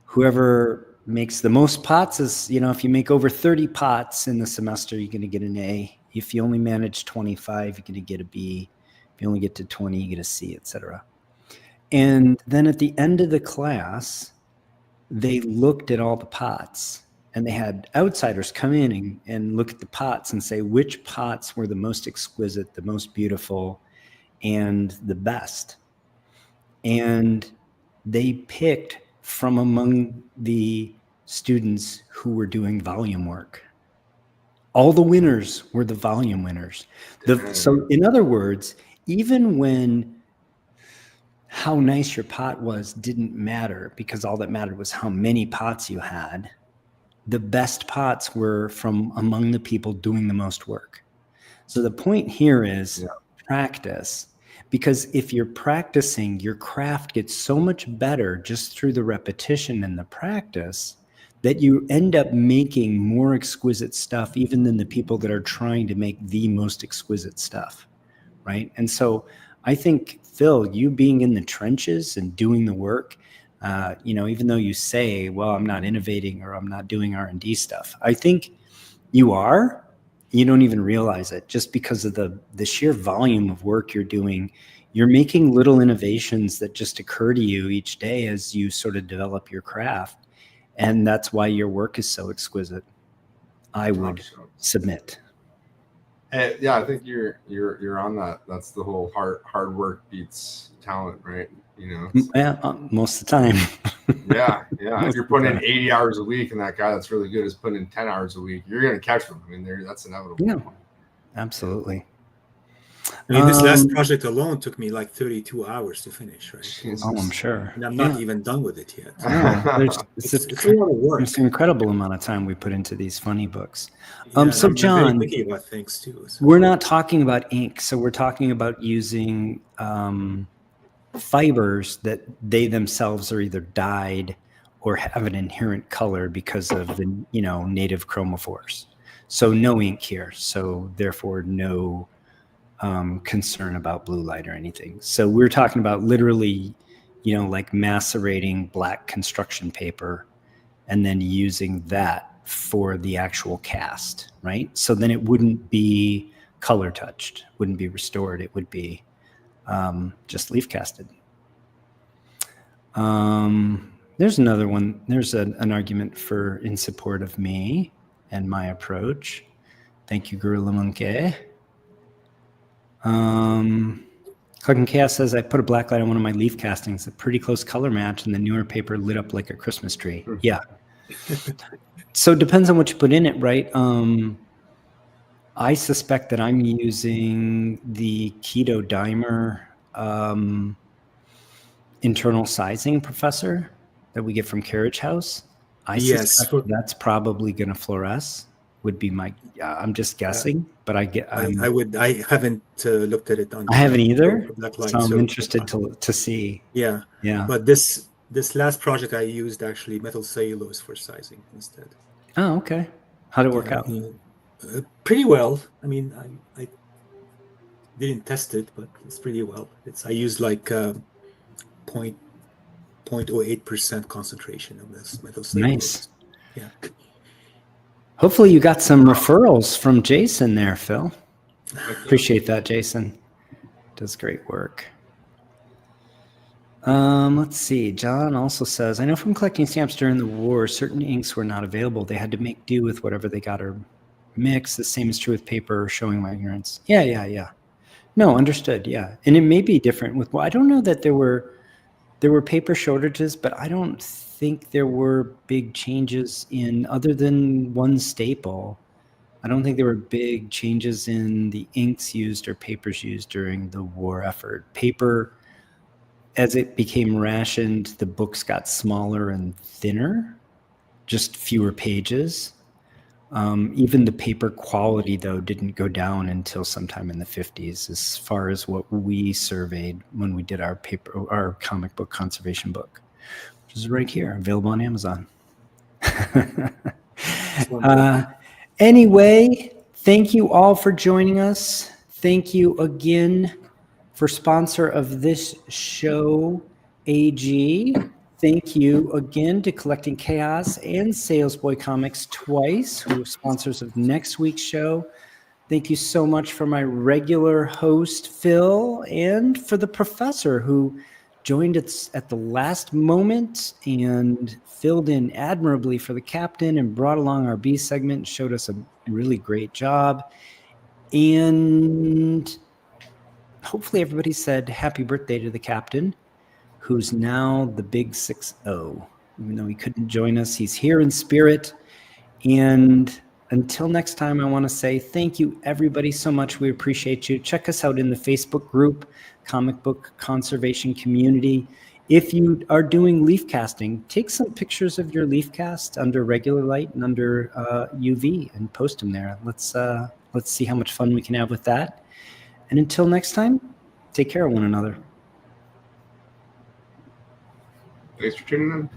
Speaker 1: Whoever makes the most pots is, you know, if you make over 30 pots in the semester, you're going to get an A. If you only manage 25, you're going to get a B. If you only get to 20, you get a C, etc. And then at the end of the class, they looked at all the pots, and they had outsiders come in and look at the pots and say which pots were the most exquisite, the most beautiful, and the best. And they picked from among the students who were doing volume work. All the winners were the volume winners. So in other words, even when how nice your pot was didn't matter, because all that mattered was how many pots you had, the best pots were from among the people doing the most work. So the point here is practice, because if you're practicing, your craft gets so much better just through the repetition and the practice that you end up making more exquisite stuff even than the people that are trying to make the most exquisite stuff, right? And so I think, Phil, you being in the trenches and doing the work, you know, even though you say, well, I'm not innovating or I'm not doing R&D stuff, I think you are. You don't even realize it just because of the sheer volume of work you're doing. You're making little innovations that just occur to you each day as you sort of develop your craft. And that's why your work is so exquisite, I would submit.
Speaker 3: Yeah, I think you're on that. That's the whole hard work beats talent, right? You know.
Speaker 1: Yeah, most of the time.
Speaker 3: yeah. If you're putting in 80 hours a week, and that guy that's really good is putting in 10 hours a week, you're gonna catch them. I mean, that's inevitable.
Speaker 1: Yeah, absolutely.
Speaker 2: I mean, this last project alone took me like 32 hours to finish, right?
Speaker 3: Jesus.
Speaker 1: Oh, I'm sure.
Speaker 2: And I'm not even done with it yet.
Speaker 1: Yeah,
Speaker 2: It's a lot of work.
Speaker 1: It's an incredible amount of time we put into these funny books.
Speaker 2: Yeah,
Speaker 1: So
Speaker 2: I'm
Speaker 1: John,
Speaker 2: very picky about things too. So.
Speaker 1: we're not talking about ink. So we're talking about using fibers that they themselves are either dyed or have an inherent color because of the, you know, native chromophores. So no ink here. So therefore no concern about blue light or anything. So we're talking about literally, you know, like macerating black construction paper and then using that for the actual cast, right? So then it wouldn't be color touched, wouldn't be restored. It would be just leaf casted. There's another one. There's an argument for in support of me and my approach. Thank you, Gorilla Monkey. Clark and Chaos says, I put a black light on one of my leaf castings, a pretty close color match, and the newer paper lit up like a Christmas tree. Yeah. So it depends on what you put in it, right? I suspect that I'm using the Keto Dimer internal sizing professor that we get from Carriage House. I suspect that's probably going to fluoresce. Would be my. I'm just guessing, but I
Speaker 2: haven't looked at it on.
Speaker 1: I haven't either.
Speaker 2: Light,
Speaker 1: so I'm interested to see.
Speaker 2: Yeah. But this last project I used actually metal cellulose for sizing instead.
Speaker 1: Oh, okay. How'd it work out?
Speaker 2: Pretty well. I mean, I didn't test it, but it's pretty well. I used like 0.08% concentration of this metal cellulose. Nice. Yeah.
Speaker 1: Hopefully you got some referrals from Jason there, Phil. Appreciate that, Jason. Does great work. Let's see. John also says, I know from collecting stamps during the war, certain inks were not available. They had to make do with whatever they got or mix. The same is true with paper, showing my ignorance. Yeah. No, understood. Yeah. And it may be different with, well, I don't know that there were paper shortages, but I don't think there were big changes in, other than one staple. I don't think there were big changes in the inks used or papers used during the war effort. Paper, as it became rationed, the books got smaller and thinner, just fewer pages. Even the paper quality, though, didn't go down until sometime in the 50s, as far as what we surveyed when we did our comic book conservation book, which is right here, available on Amazon. Anyway, thank you all for joining us. Thank you again for sponsor of this show, AG. Thank you again to Collecting Chaos and Salesboy Comics twice, who are sponsors of next week's show. Thank you so much for my regular host, Phil, and for the professor who joined us at the last moment and filled in admirably for the captain and brought along our B segment, showed us a really great job. And hopefully everybody said happy birthday to the captain, who's now the big 6-0. Even though he couldn't join us, he's here in spirit. And until next time, I want to say thank you, everybody, so much. We appreciate you. Check us out in the Facebook group, Comic Book Conservation Community. If you are doing leaf casting, take some pictures of your leaf cast under regular light and under UV and post them there. Let's see how much fun we can have with that. And until next time, take care of one another.
Speaker 3: Thanks for tuning in.